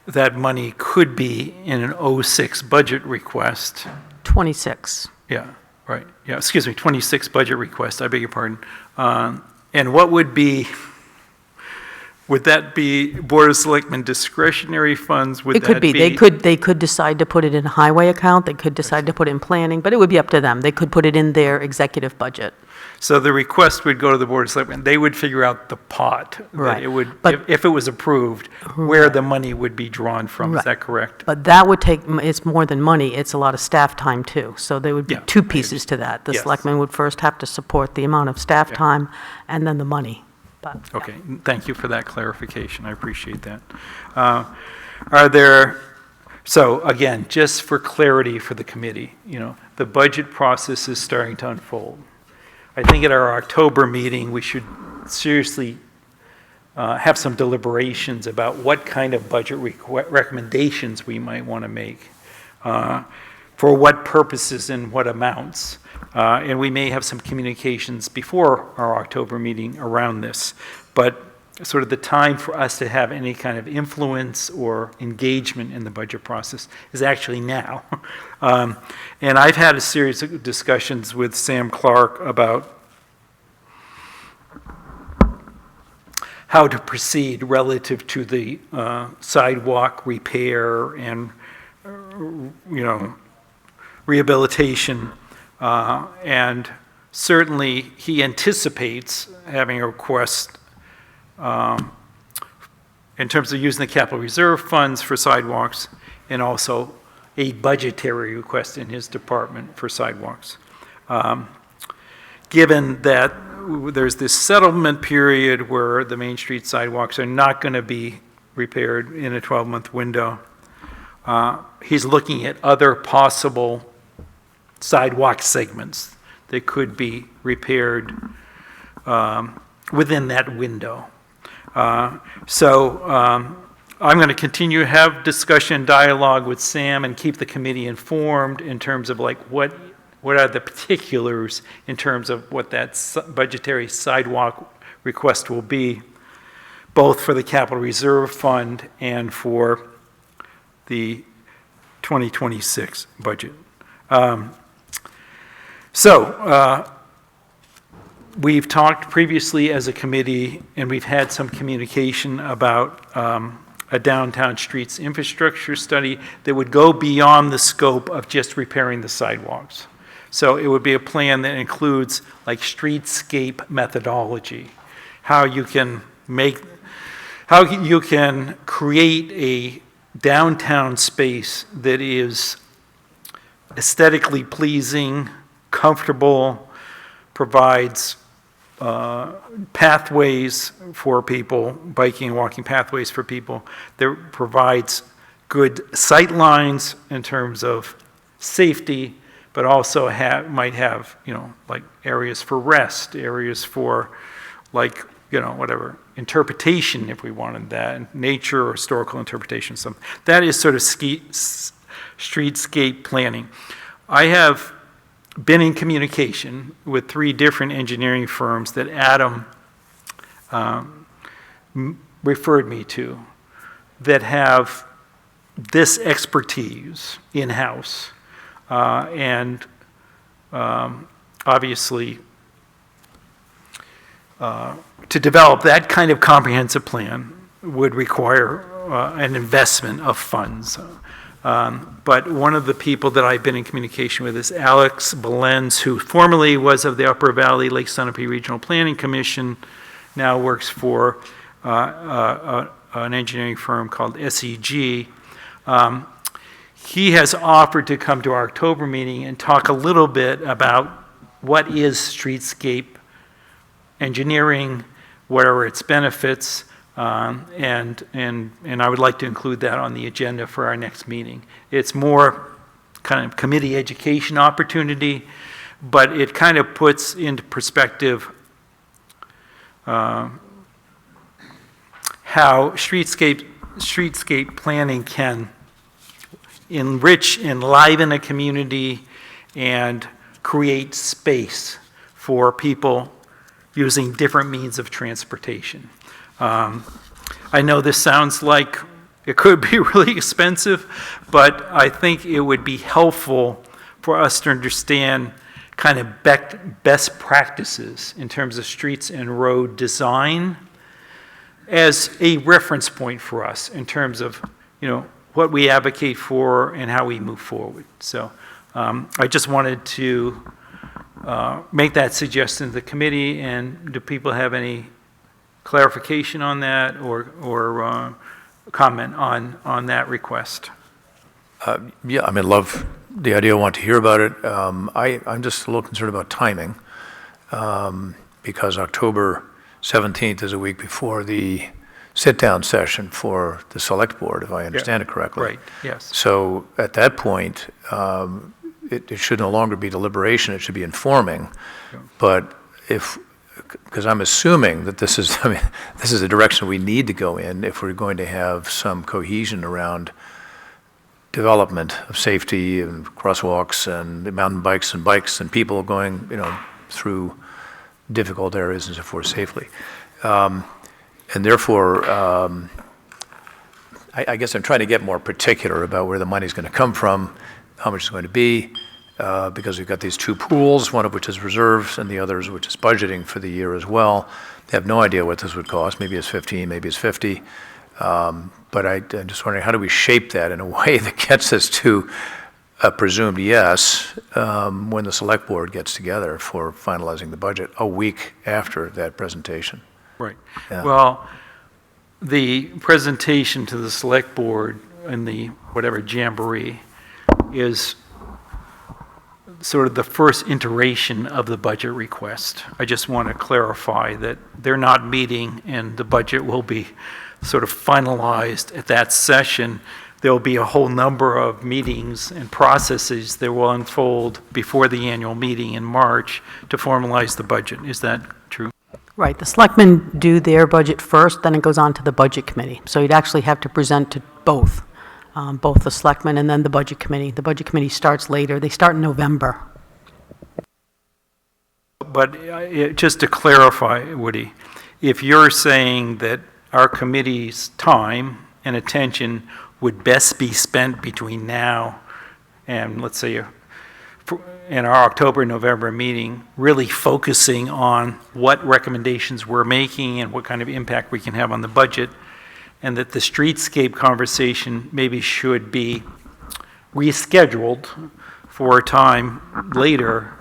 that money could be in an 06 budget request. 26. Yeah, right. Yeah, excuse me, 26 budget request, I beg your pardon. And what would that be Board of Selectmen discretionary funds? Would It could that be. They could decide to put it in a highway account, they could decide to put it in planning, but it would be up to them. They could put it in their executive budget. So the request would go to the Board of Selectmen. They would figure out the pot. that Right. It would, But- if it was approved, where the money would be drawn from. Is Right. that correct? But that would take, it's more than money, it's a lot of staff time too. So there would be Yeah, two pieces to that. The Yes. selectmen would first have to support the amount of staff time and then the money. But, yeah. Okay, thank you for that clarification. I appreciate that. Are there, so again, just for clarity for the committee, the budget process is starting to unfold. I think at our October meeting, we should seriously have some deliberations about what kind of budget recommendations we might want to make, for what purposes and what amounts. And we may have some communications before our October meeting around this. But sort of the time for us to have any kind of influence or engagement in the budget process is actually now. And I've had a series of discussions with Sam Clark about how to proceed relative to the sidewalk repair and, rehabilitation. And certainly, he anticipates having a request in terms of using the capital reserve funds for sidewalks, and also a budgetary request in his department for sidewalks. Given that there's this settlement period where the Main Street sidewalks are not going to be repaired in a 12-month window, he's looking at other possible sidewalk segments that could be repaired within that window. So I'm going to continue to have discussion, dialogue with Sam, and keep the committee informed in terms of like what are the particulars in terms of what that budgetary sidewalk request will be, both for the capital reserve fund and for the 2026 budget. We've talked previously as a committee, and we've had some communication about a downtown streets infrastructure study that would go beyond the scope of just repairing the sidewalks. So it would be a plan that includes like streetscape methodology, how you can create a downtown space that is aesthetically pleasing, comfortable, provides pathways for people, biking and walking pathways for people, that provides good sight lines in terms of safety, but also might have, like areas for rest, areas for like, whatever, interpretation if we wanted that, nature or historical interpretation. So that is sort of streetscape planning. I have been in communication with 3 different engineering firms that Adam referred me to that have this expertise in-house. And obviously, to develop that kind of comprehensive plan would require an investment of funds. But one of the people that I've been in communication with is Alex Belenz, who formerly was of the Upper Valley Lake Sunapee Regional Planning Commission, now works for an engineering firm called SEG. He has offered to come to our October meeting and talk a little bit about what is streetscape engineering, what are its benefits, and I would like to include that on the agenda for our next meeting. It's more kind of committee education opportunity, but it kind of puts into perspective how streetscape planning can enrich, enliven a community, and create space for people using different means of transportation. I know this sounds like it could be really expensive, but I think it would be helpful for us to understand kind of best practices in terms of streets and road design as a reference point for us in terms of, what we advocate for and how we move forward. So I just wanted to make that suggestion to the committee, and do people have any clarification on that or comment on that request? Yeah, I mean, love the idea, I want to hear about it. I'm just a little concerned about timing, because October 17th is a week before the sit-down session for the select board, if I understand it correctly. Right, yes. So at that point, it should no longer be deliberation, it should be informing. But because I'm assuming that this is a direction we need to go in if we're going to have some cohesion around development of safety and crosswalks and mountain bikes and bikes and people going, through difficult areas and so forth safely. And therefore, I guess I'm trying to get more particular about where the money's going to come from, how much it's going to be. because we've got these two pools, one of which is reserves and the other which is budgeting for the year as well. They have no idea what this would cost. Maybe it's 15, maybe it's 50. But I'm just wondering, how do we shape that in a way that gets us to a presumed yes when the select board gets together for finalizing the budget a week after that presentation? Right. Yeah. Well, the presentation to the select board and the whatever jamboree is sort of the first iteration of the budget request. I just want to clarify that they're not meeting and the budget will be sort of finalized at that session. There'll be a whole number of meetings and processes that will unfold before the annual meeting in March to formalize the budget. Is that true? Right, the selectmen do their budget first, then it goes on to the budget committee. So you'd actually have to present to both the selectmen and then the budget committee. The budget committee starts later. They start in November. But just to clarify, Woody, if you're saying that our committee's time and attention would best be spent between now and, let's say, in our October, November meeting, really focusing on what recommendations we're making and what kind of impact we can have on the budget, and that the streetscape conversation maybe should be rescheduled for a time later,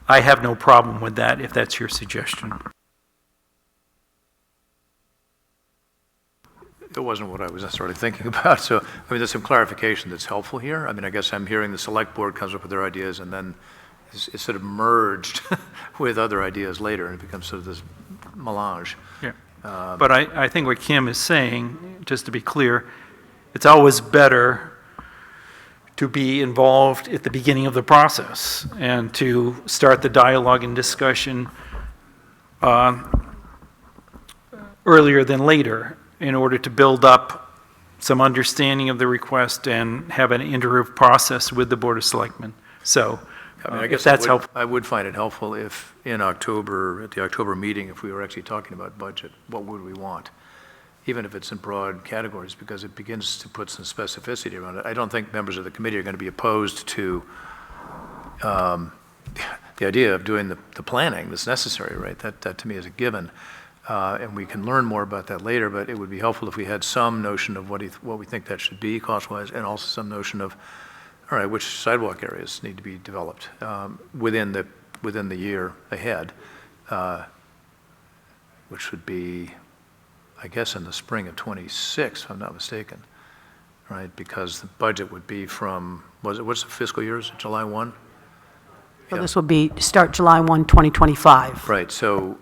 I have no problem with that if that's your suggestion. It wasn't what I was necessarily thinking about, so, I mean, there's some clarification that's helpful here. I mean, I guess I'm hearing the select board comes up with their ideas, and then it's sort of merged with other ideas later, and it becomes sort of this melange. Yeah. But I think what Kim is saying, just to be clear, it's always better to be involved at the beginning of the process and to start the dialogue and discussion earlier than later, in order to build up some understanding of the request and have an iterative process with the Board of Selectmen. So, I mean, I if guess that's helpful. I would find it helpful if in October, at the October meeting, if we were actually talking about budget, what would we want? Even if it's in broad categories, because it begins to put some specificity around it. I don't think members of the committee are going to be opposed to the idea of doing the planning that's necessary, right? That to me is a given. And we can learn more about that later, but it would be helpful if we had some notion of what we think that should be cost-wise, and also some notion of, all right, which sidewalk areas need to be developed within the year ahead, which would be, I guess, in the spring of '26, if I'm not mistaken, right? Because the budget would be from, what's the fiscal year? Is it July 1? So this would be start July 1, 2025. Right, so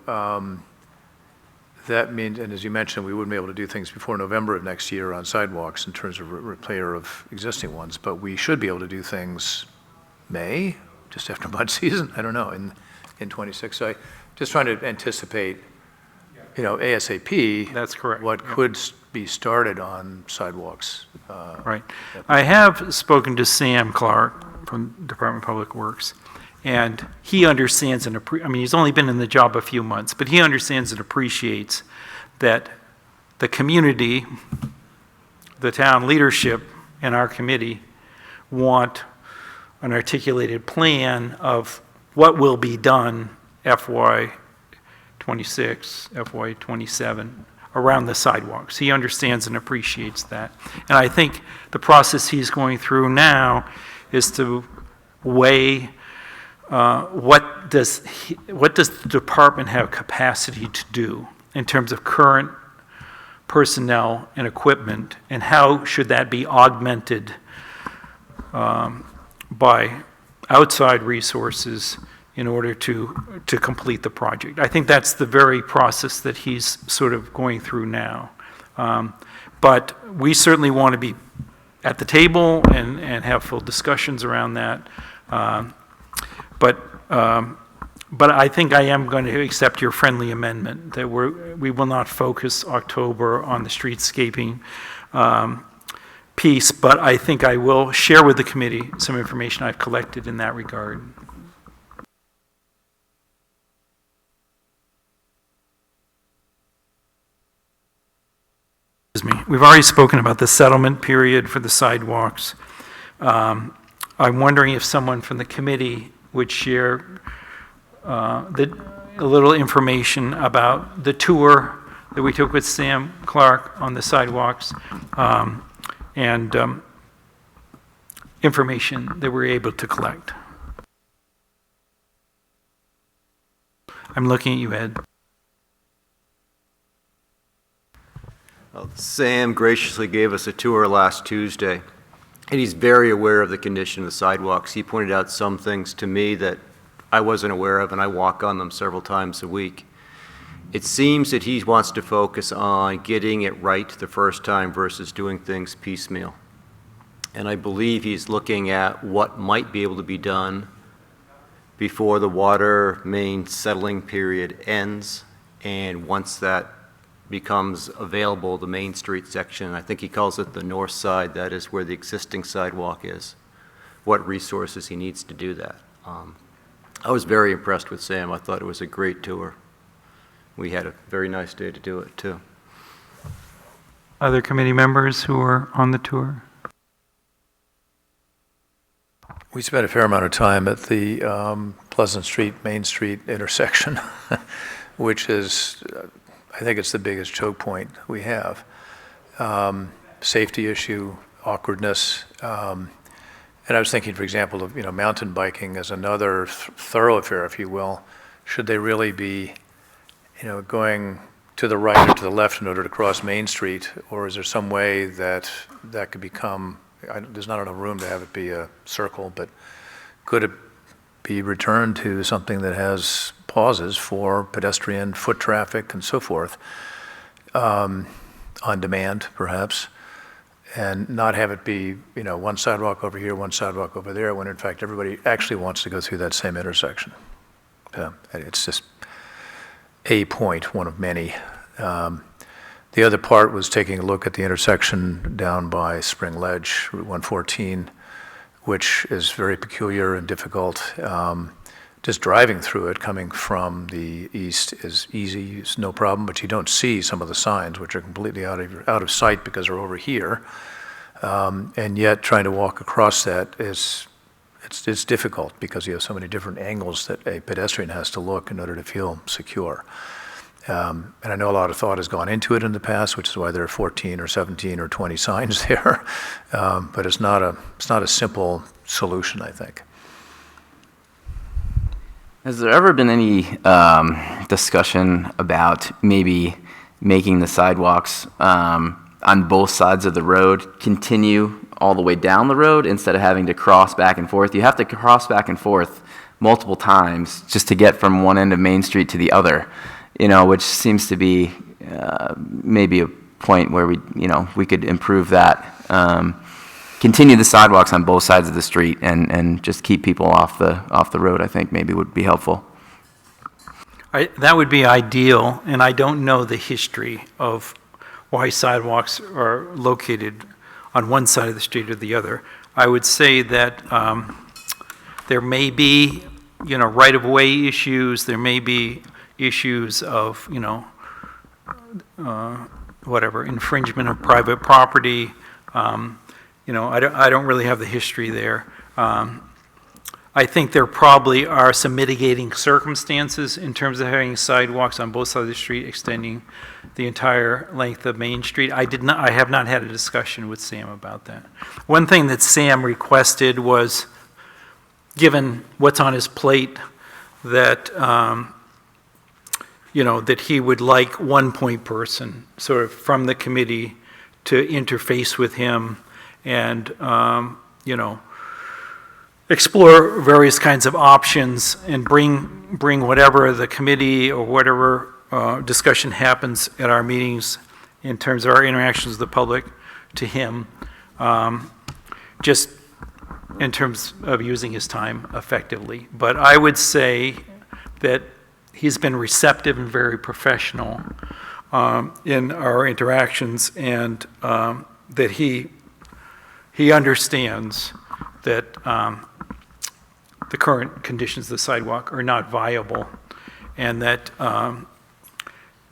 that means, and as you mentioned, we wouldn't be able to do things before November of next year on sidewalks in terms of repair of existing ones, but we should be able to do things May, just after mud season, I don't know, in '26. So I just trying to anticipate, ASAP. That's correct. What could be started on sidewalks. Right. I have spoken to Sam Clark from Department of Public Works, and he understands and he's only been in the job a few months, but he understands and appreciates that the community, the town leadership, and our committee want an articulated plan of what will be done FY '26, FY '27 around the sidewalks. He understands and appreciates that. And I think the process he's going through now is to weigh what does the department have capacity to do in terms of current personnel and equipment, and how should that be augmented by outside resources in order to complete the project. I think that's the very process that he's sort of going through now. But we certainly want to be at the table and have full discussions around that. But I think I am going to accept your friendly amendment that we will not focus October on the streetscaping piece, but I think I will share with the committee some information I've collected in that regard. We've already spoken about the settlement period for the sidewalks. I'm wondering if someone from the committee would share a little information about the tour that we took with Sam Clark on the sidewalks, and information that we were able to collect. I'm looking at you, Ed. Well, Sam graciously gave us a tour last Tuesday, and he's very aware of the condition of the sidewalks. He pointed out some things to me that I wasn't aware of, and I walk on them several times a week. It seems that he wants to focus on getting it right the first time versus doing things piecemeal. And I believe he's looking at what might be able to be done before the water main settling period ends, and once that becomes available, the Main Street section, I think he calls it the north side, that is where the existing sidewalk is, what resources he needs to do that. I was very impressed with Sam. I thought it was a great tour. We had a very nice day to do it, too. Other committee members who were on the tour? We spent a fair amount of time at the Pleasant Street, Main Street intersection, which is, I think it's the biggest choke point we have. Safety issue, awkwardness. And I was thinking, for example, of mountain biking as another thoroughfare, if you will. Should they really be going to the right or to the left in order to cross Main Street, or is there some way that that could become, there's not enough room to have it be a circle, but could it be returned to something that has pauses for pedestrian, foot traffic, and so forth, on demand, perhaps, and not have it be, one sidewalk over here, one sidewalk over there, when in fact everybody actually wants to go through that same intersection. It's just a point, one of many. The other part was taking a look at the intersection down by Spring Ledge, Route 114, which is very peculiar and difficult. Just driving through it, coming from the east, is easy, it's no problem, but you don't see some of the signs, which are completely out of sight because they're over here. And yet, trying to walk across that it's difficult because you have so many different angles that a pedestrian has to look in order to feel secure. And I know a lot of thought has gone into it in the past, which is why there are 14 or 17 or 20 signs there. But it's not a simple solution, I think. Has there ever been any discussion about maybe making the sidewalks on both sides of the road continue all the way down the road instead of having to cross back and forth? You have to cross back and forth multiple times just to get from one end of Main Street to the other, which seems to be maybe a point where we could improve that. Continue the sidewalks on both sides of the street and just keep people off the road, I think maybe would be helpful. That would be ideal, and I don't know the history of why sidewalks are located on one side of the street or the other. I would say that there may be, right-of-way issues, there may be issues of, infringement of private property. I don't really have the history there. I think there probably are some mitigating circumstances in terms of having sidewalks on both sides of the street extending the entire length of Main Street. I have not had a discussion with Sam about that. One thing that Sam requested was, given what's on his plate, that that he would like one point person sort of from the committee to interface with him and explore various kinds of options and bring whatever the committee or whatever discussion happens at our meetings in terms of our interactions with the public to him, just in terms of using his time effectively. But I would say that he's been receptive and very professional in our interactions, and that he understands that the current conditions of the sidewalk are not viable, and that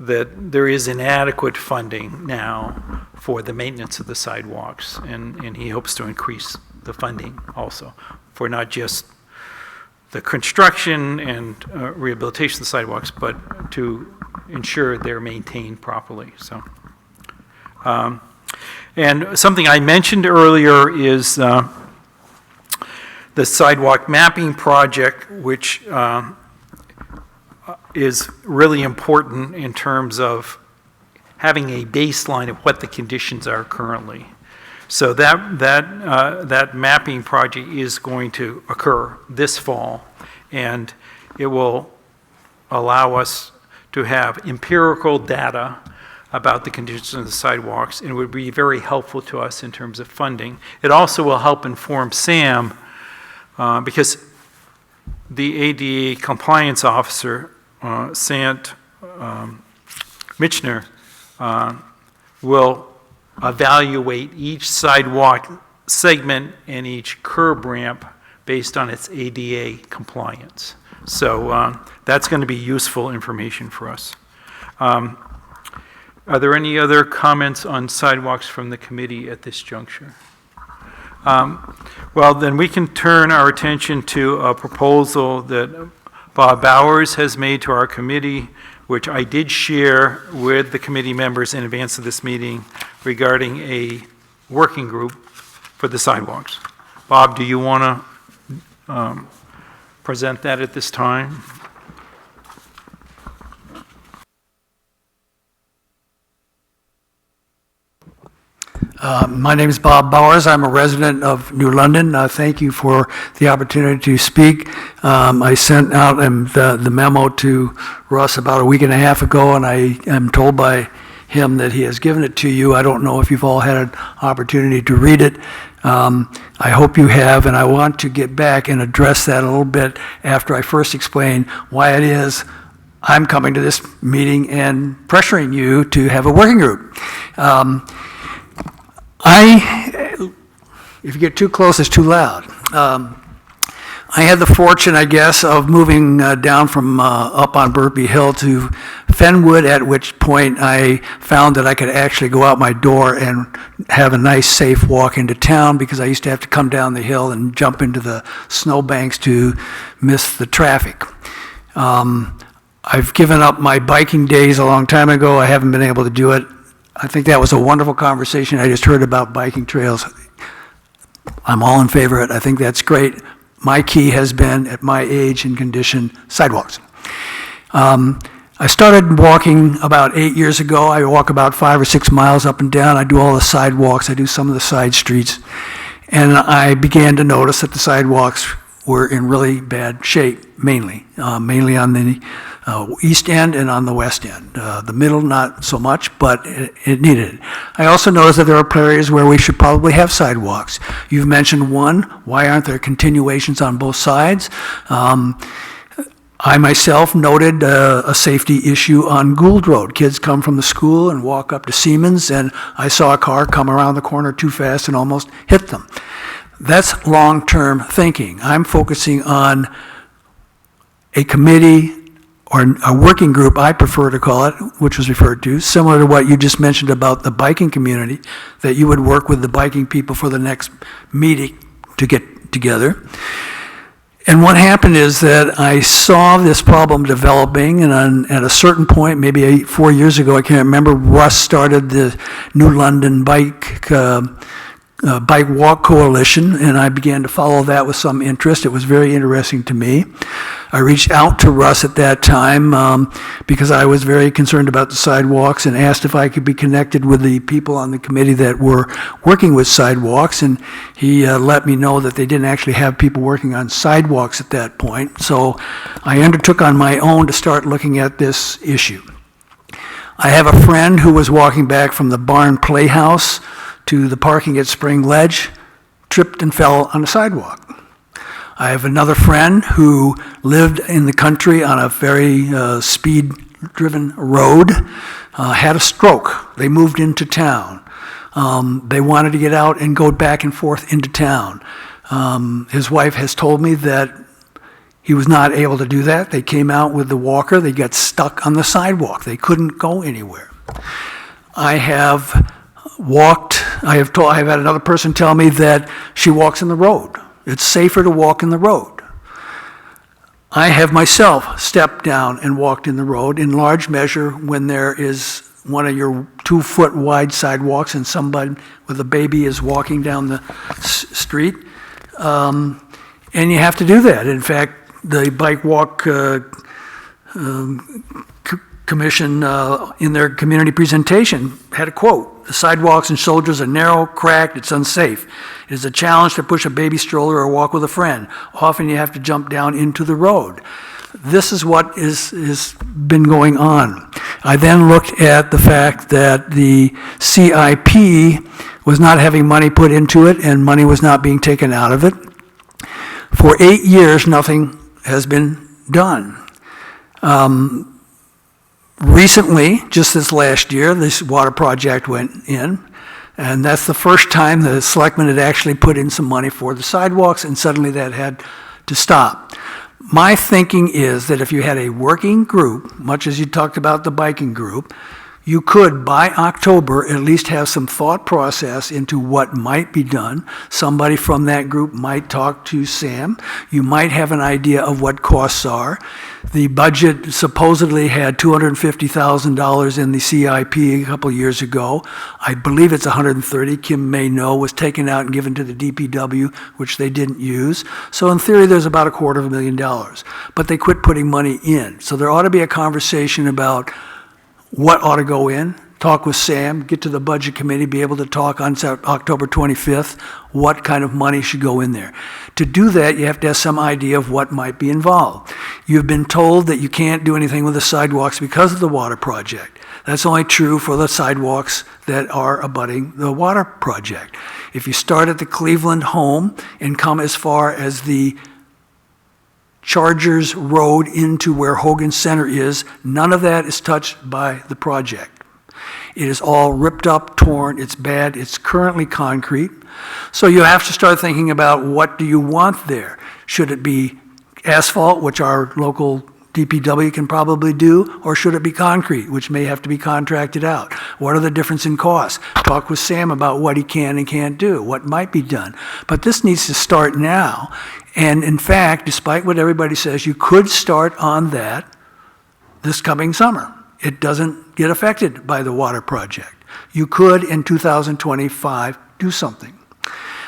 that there is inadequate funding now for the maintenance of the sidewalks, and he hopes to increase the funding also, for not just the construction and rehabilitation of the sidewalks, but to ensure they're maintained properly, so. And something I mentioned earlier is the sidewalk mapping project, which is really important in terms of having a baseline of what the conditions are currently. So that mapping project is going to occur this fall, and it will allow us to have empirical data about the conditions of the sidewalks, and would be very helpful to us in terms of funding. It also will help inform Sam, because the ADA compliance officer, Sant Michner, will evaluate each sidewalk segment and each curb ramp based on its ADA compliance. So that's going to be useful information for us. Are there any other comments on sidewalks from the committee at this juncture? Well, then we can turn our attention to a proposal that Bob Bowers has made to our committee, which I did share with the committee members in advance of this meeting, regarding a working group for the sidewalks. Bob, do you want to present that at this time? My name is Bob Bowers. I'm a resident of New London. Thank you for the opportunity to speak. I sent out the memo to Russ about a week and a half ago, and I am told by him that he has given it to you. I don't know if you've all had an opportunity to read it. I hope you have, and I want to get back and address that a little bit after I first explain why it is I'm coming to this meeting and pressuring you to have a working group. If you get too close, it's too loud. I had the fortune, I guess, of moving down from up on Burpee Hill to Fenwood, at which point I found that I could actually go out my door and have a nice, safe walk into town, because I used to have to come down the hill and jump into the snowbanks to miss the traffic. I've given up my biking days a long time ago. I haven't been able to do it. I think that was a wonderful conversation I just heard about biking trails. I'm all in favor of it. I think that's great. My key has been, at my age and condition, sidewalks. I started walking about 8 years ago. I walk about 5 or 6 miles up and down. I do all the sidewalks. I do some of the side streets. And I began to notice that the sidewalks were in really bad shape, mainly on the east end and on the west end. The middle, not so much, but it needed it. I also noticed that there are areas where we should probably have sidewalks. You've mentioned one. Why aren't there continuations on both sides? I myself noted a safety issue on Gould Road. Kids come from the school and walk up to Seamans, and I saw a car come around the corner too fast and almost hit them. That's long-term thinking. I'm focusing on a committee, or a working group, I prefer to call it, which was referred to, similar to what you just mentioned about the biking community, that you would work with the biking people for the next meeting to get together. And what happened is that I saw this problem developing, and at a certain point, maybe 4 years ago, I can't remember, Russ started the New London Bike Walk Coalition, and I began to follow that with some interest. It was very interesting to me. I reached out to Russ at that time because I was very concerned about the sidewalks, and asked if I could be connected with the people on the committee that were working with sidewalks, and he let me know that they didn't actually have people working on sidewalks at that point. So I undertook on my own to start looking at this issue. I have a friend who was walking back from the Barn Playhouse to the parking at Spring Ledge, tripped and fell on the sidewalk. I have another friend who lived in the country on a very speed-driven road, had a stroke. They moved into town. They wanted to get out and go back and forth into town. His wife has told me that he was not able to do that. They came out with the walker. They got stuck on the sidewalk. They couldn't go anywhere. I have walked I've had another person tell me that she walks in the road. It's safer to walk in the road. I have myself stepped down and walked in the road in large measure when there is one of your 2-foot wide sidewalks and somebody with a baby is walking down the street. And you have to do that. In fact, the Bike Walk Commission in their community presentation had a quote: "The sidewalks and shoulders are narrow, cracked, it's unsafe. It is a challenge to push a baby stroller or walk with a friend. Often you have to jump down into the road." This is what is been going on. I then looked at the fact that the CIP was not having money put into it and money was not being taken out of it. For 8 years, nothing has been done. Recently, just this last year, this water project went in, and that's the first time the selectmen had actually put in some money for the sidewalks, and suddenly that had to stop. My thinking is that if you had a working group, much as you talked about the biking group, you could, by October, at least have some thought process into what might be done. Somebody from that group might talk to Sam. You might have an idea of what costs are. The budget supposedly had $250,000 in the CIP a couple years ago. I believe it's 130. Kim may know was taken out and given to the DPW, which they didn't use. So in theory, there's about $250,000. But they quit putting money in. So there ought to be a conversation about what ought to go in, talk with Sam, get to the budget committee, be able to talk on October 25th, what kind of money should go in there. To do that, you have to have some idea of what might be involved. You've been told that you can't do anything with the sidewalks because of the water project. That's only true for the sidewalks that are abutting the water project. If you start at the Cleveland home and come as far as the Chargers Road into where Hogan Center is, none of that is touched by the project. It is all ripped up, torn, it's bad, it's currently concrete. So you have to start thinking about what do you want there. Should it be asphalt, which our local DPW can probably do, or should it be concrete, which may have to be contracted out? What are the difference in costs? Talk with Sam about what he can and can't do, what might be done. But this needs to start now. And in fact, despite what everybody says, you could start on that this coming summer. It doesn't get affected by the water project. You could, in 2025, do something.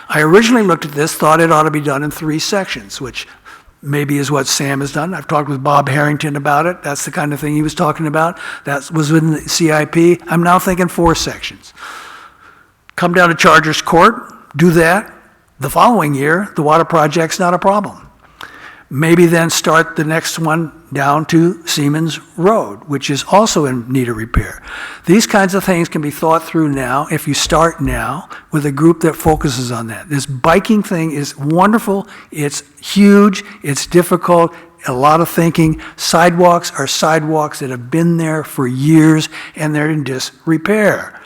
I originally looked at this, thought it ought to be done in 3 sections, which maybe is what Sam has done. I've talked with Bob Harrington about it. That's the kind of thing he was talking about. That was within the CIP. I'm now thinking 4 sections. Come down to Chargers Court, do that. The following year, the water project's not a problem. Maybe then start the next one down to Seamans Road, which is also in need of repair. These kinds of things can be thought through now if you start now with a group that focuses on that. This biking thing is wonderful. It's huge. It's difficult. A lot of thinking. Sidewalks are sidewalks that have been there for years and they're in disrepair.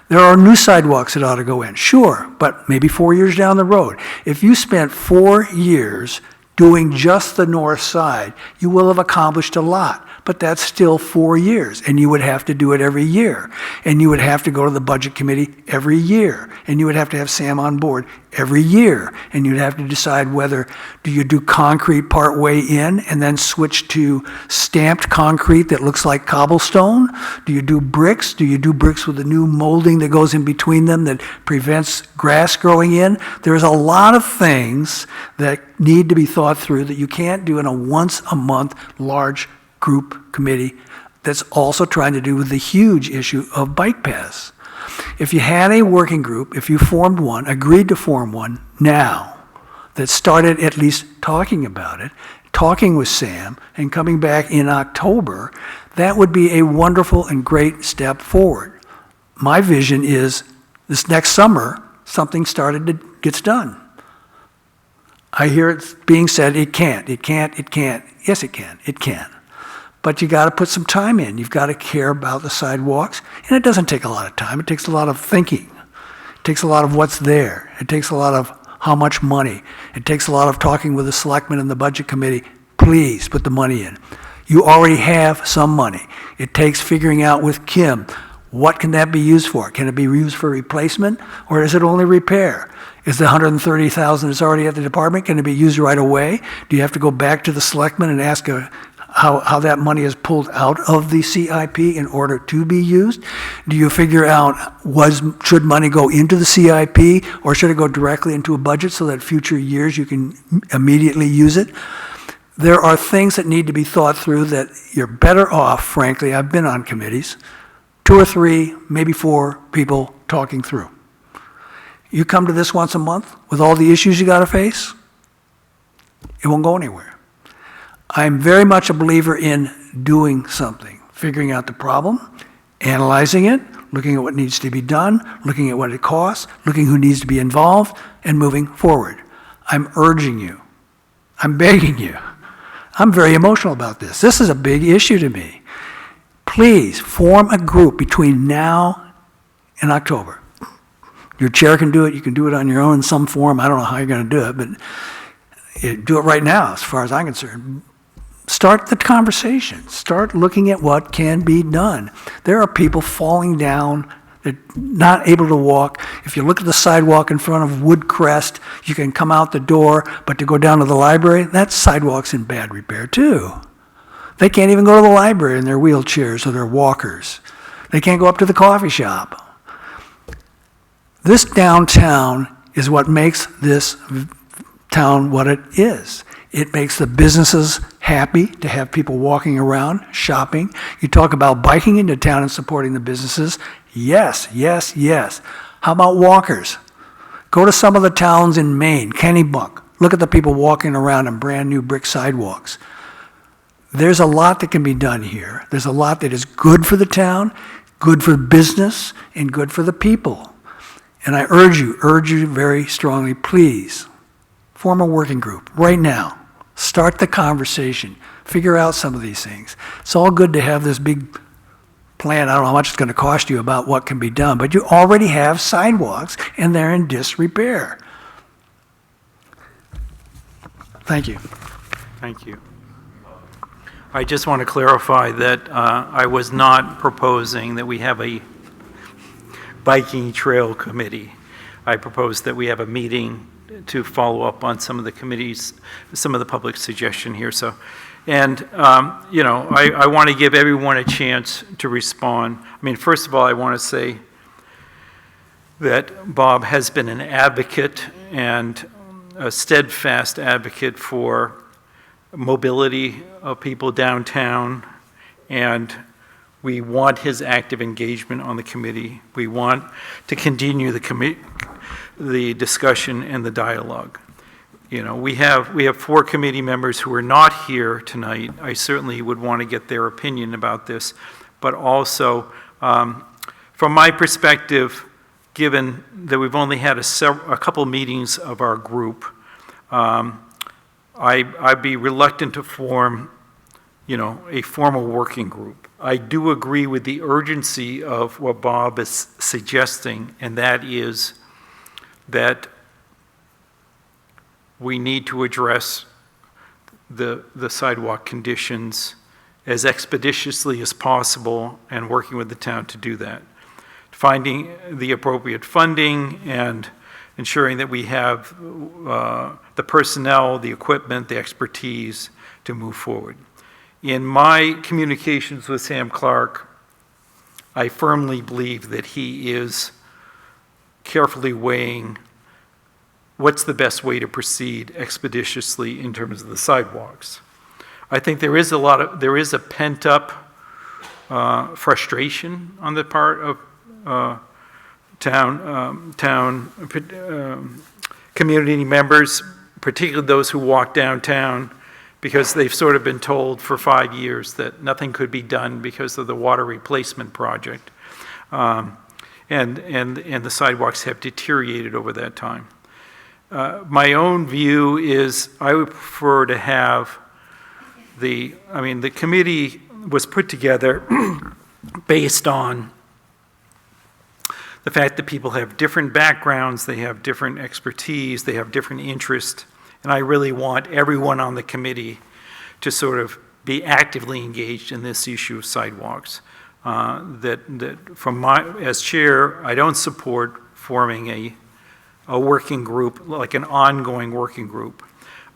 There are new sidewalks that ought to go in, sure, but maybe 4 years down the road. If you spent 4 years doing just the north side, you will have accomplished a lot. But that's still 4 years, and you would have to do it every year. And you would have to go to the budget committee every year. And you would have to have Sam on board every year. And you'd have to decide whether do you do concrete part way in and then switch to stamped concrete that looks like cobblestone? Do you do bricks? Do you do bricks with a new molding that goes in between them that prevents grass growing in? There's a lot of things that need to be thought through that you can't do in a once-a-month large group committee that's also trying to do with the huge issue of bike paths. If you had a working group, if you formed one, agreed to form one now, that started at least talking about it, talking with Sam, and coming back in October, that would be a wonderful and great step forward. My vision is this next summer, something gets done. I hear it being said, it can't. Yes, it can. But you got to put some time in. You've got to care about the sidewalks. And it doesn't take a lot of time. It takes a lot of thinking. It takes a lot of what's there. It takes a lot of how much money. It takes a lot of talking with the selectmen and the budget committee. Please put the money in. You already have some money. It takes figuring out with Kim What can that be used for? Can it be used for replacement, or is it only repair? Is the $130,000 that's already at the department, can it be used right away? Do you have to go back to the selectmen and ask how that money is pulled out of the CIP in order to be used? Do you figure out, should money go into the CIP, or should it go directly into a budget so that future years you can immediately use it? There are things that need to be thought through that you're better off, frankly, I've been on committees, 2 or 3, maybe 4 people talking through. You come to this once a month with all the issues you got to face, it won't go anywhere. I'm very much a believer in doing something, figuring out the problem, analyzing it, looking at what needs to be done, looking at what it costs, looking who needs to be involved, and moving forward. I'm urging you. I'm begging you. I'm very emotional about this. This is a big issue to me. Please form a group between now and October. Your chair can do it. You can do it on your own in some form. I don't know how you're going to do it, but do it right now, as far as I'm concerned. Start the conversation. Start looking at what can be done. There are people falling down. They're not able to walk. If you look at the sidewalk in front of Woodcrest, you can come out the door, but to go down to the library, that sidewalk's in bad repair too. They can't even go to the library in their wheelchairs or their walkers. They can't go up to the coffee shop. This downtown is what makes this town what it is. It makes the businesses happy to have people walking around, shopping. You talk about biking into town and supporting the businesses. Yes, yes, yes. How about walkers? Go to some of the towns in Maine, Kennebunk. Look at the people walking around on brand new brick sidewalks. There's a lot that can be done here. There's a lot that is good for the town, good for business, and good for the people. And I urge you very strongly, please, form a working group right now. Start the conversation. Figure out some of these things. It's all good to have this big plan. I don't know how much it's going to cost you about what can be done, but you already have sidewalks and they're in disrepair. Thank you. Thank you. I just want to clarify that I was not proposing that we have a biking trail committee. I proposed that we have a meeting to follow up on some of the committees, some of the public suggestion here. So, and you know, I want to give everyone a chance to respond. I mean, first of all, I want to say that Bob has been an advocate and a steadfast advocate for mobility of people downtown, and we want his active engagement on the committee. We want to continue the discussion and the dialogue. You know, we have 4 committee members who are not here tonight. I certainly would want to get their opinion about this, but also from my perspective, given that we've only had a couple meetings of our group, I'd be reluctant to form, you know, a formal working group. I do agree with the urgency of what Bob is suggesting, and that is that we need to address the sidewalk conditions as expeditiously as possible and working with the town to do that. Finding the appropriate funding and ensuring that we have the personnel, the equipment, the expertise to move forward. In my communications with Sam Clark, I firmly believe that he is carefully weighing what's the best way to proceed expeditiously in terms of the sidewalks. I think there is a pent-up frustration on the part of town community members, particularly those who walk downtown, because they've sort of been told for 5 years that nothing could be done because of the water replacement project. And the sidewalks have deteriorated over that time. My own view is I would prefer to have the committee was put together based on the fact that people have different backgrounds, they have different expertise, they have different interests, and I really want everyone on the committee to sort of be actively engaged in this issue of sidewalks. that from as chair, I don't support forming a working group, like an ongoing working group.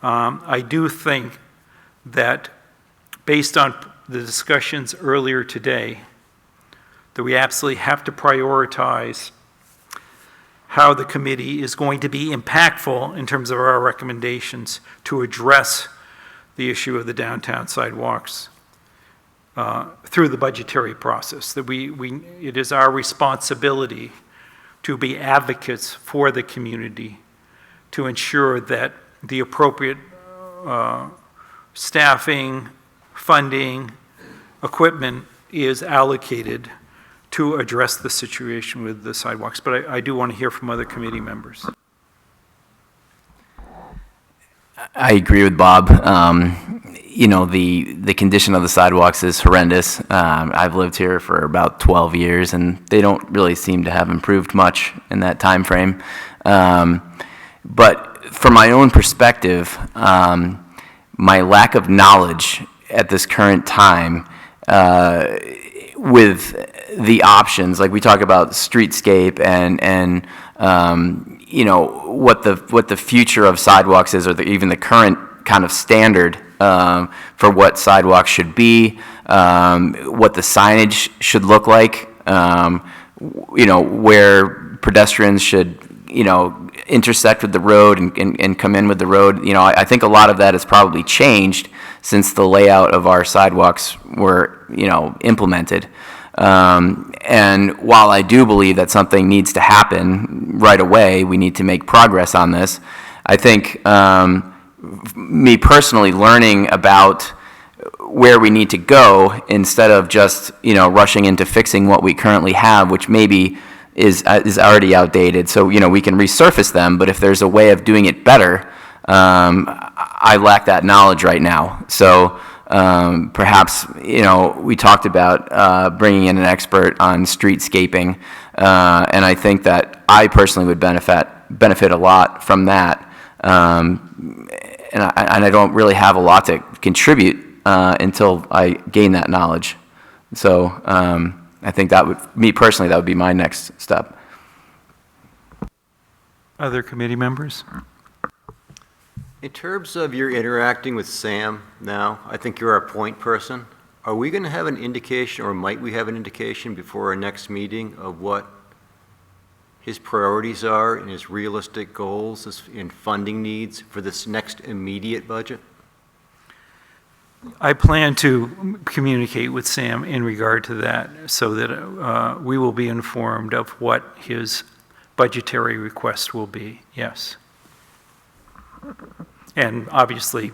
I do think that based on the discussions earlier today, that we absolutely have to prioritize how the committee is going to be impactful in terms of our recommendations to address the issue of the downtown sidewalks through the budgetary process. That it is our responsibility to be advocates for the community to ensure that the appropriate staffing, funding, equipment is allocated to address the situation with the sidewalks. But I do want to hear from other committee members. I agree with Bob. You know, the condition of the sidewalks is horrendous. I've lived here for about 12 years, and they don't really seem to have improved much in that time frame. But from my own perspective, my lack of knowledge at this current time with the options, like we talk about streetscape and you know, what the future of sidewalks is, or even the current kind of standard for what sidewalks should be, what the signage should look like, you know, where pedestrians should, you know, intersect with the road and come in with the road. You know, I think a lot of that has probably changed since the layout of our sidewalks were, you know, implemented. And while I do believe that something needs to happen right away, we need to make progress on this. I think me personally learning about where we need to go instead of just, you know, rushing into fixing what we currently have, which maybe is already outdated. So, you know, we can resurface them, but if there's a way of doing it better, I lack that knowledge right now. So perhaps, you know, we talked about bringing in an expert on streetscaping, and I think that I personally would benefit a lot from that. And I don't really have a lot to contribute until I gain that knowledge. So I think that would, me personally, that would be my next step. Other committee members? In terms of your interacting with Sam now, I think you're our point person. Are we going to have an indication, or might we have an indication before our next meeting of what his priorities are and his realistic goals and funding needs for this next immediate budget? I plan to communicate with Sam in regard to that so that we will be informed of what his budgetary request will be, yes. And obviously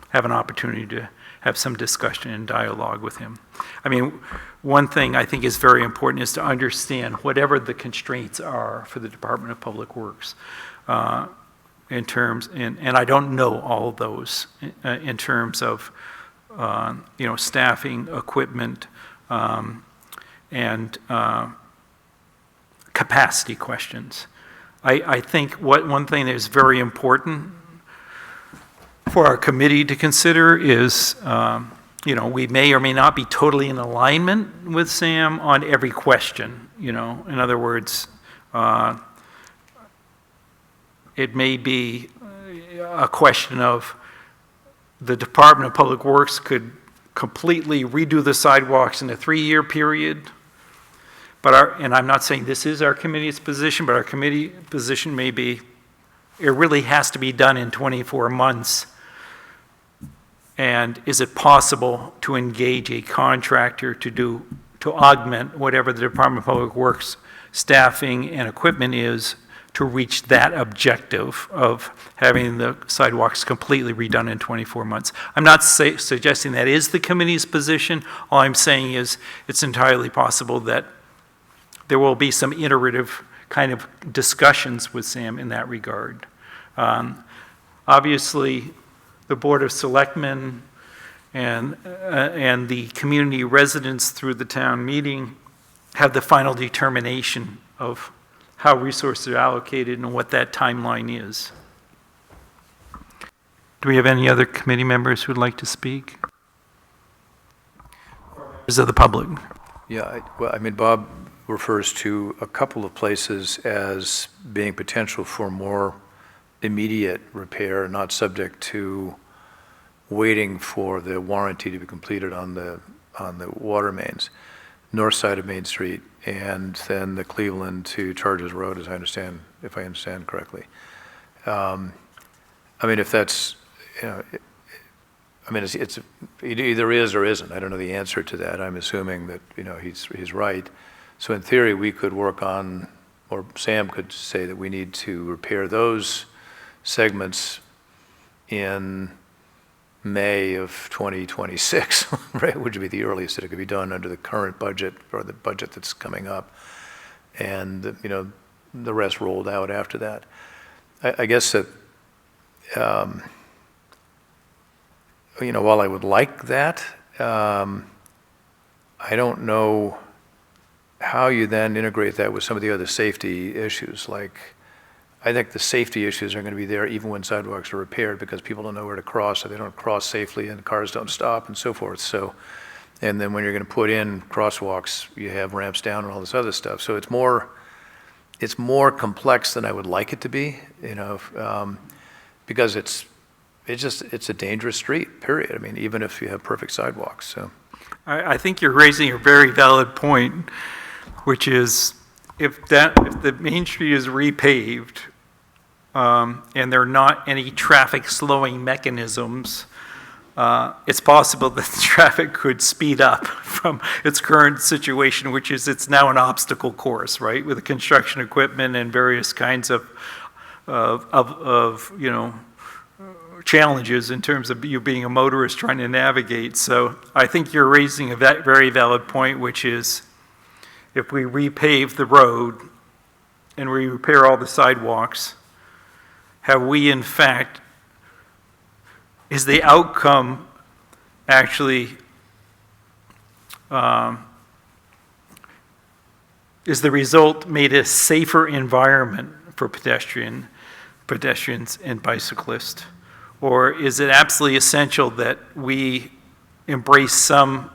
have an opportunity to have some discussion and dialogue with him. I mean, one thing I think is very important is to understand whatever the constraints are for the Department of Public Works in terms, and I don't know all of those in terms of, you know, staffing, equipment, and capacity questions. I think one thing that is very important for our committee to consider is, you know, we may or may not be totally in alignment with Sam on every question, you know. In other words, it may be a question of the Department of Public Works could completely redo the sidewalks in a 3-year period. But and I'm not saying this is our committee's position, but our committee position may be, it really has to be done in 24 months. And is it possible to engage a contractor to augment whatever the Department of Public Works staffing and equipment is to reach that objective of having the sidewalks completely redone in 24 months? I'm not suggesting that is the committee's position. All I'm saying is it's entirely possible that there will be some iterative kind of discussions with Sam in that regard. Obviously, the Board of Selectmen and the community residents through the town meeting have the final determination of how resources are allocated and what that timeline is. Do we have any other committee members who would like to speak? Members of the public? Yeah, well, I mean, Bob refers to a couple of places as being potential for more immediate repair, not subject to waiting for the warranty to be completed on the water mains, north side of Main Street, and then the Cleveland to Charges Road, as I understand, if I understand correctly. I mean, if that's, you know, I mean, it either is or isn't. I don't know the answer to that. I'm assuming that, you know, he's right. So in theory, we could work on, or Sam could say that we need to repair those segments in May of 2026, right, which would be the earliest that it could be done under the current budget or the budget that's coming up. And, you know, the rest rolled out after that. I guess that, you know, while I would like that, I don't know how you then integrate that with some of the other safety issues. Like, I think the safety issues are going to be there even when sidewalks are repaired because people don't know where to cross, so they don't cross safely and cars don't stop and so forth. So, and then when you're going to put in crosswalks, you have ramps down and all this other stuff. So it's more complex than I would like it to be, you know, because it's a dangerous street, period. I mean, even if you have perfect sidewalks, so. I think you're raising a very valid point, which is if the Main Street is repaved, and there are not any traffic slowing mechanisms, it's possible that the traffic could speed up from its current situation, which is it's now an obstacle course, right, with the construction equipment and various kinds of you know, challenges in terms of you being a motorist trying to navigate. So I think you're raising a very valid point, which is if we repave the road and we repair all the sidewalks, have we in fact, is the outcome actually, is the result made a safer environment for pedestrians and bicyclists? Or is it absolutely essential that we embrace some,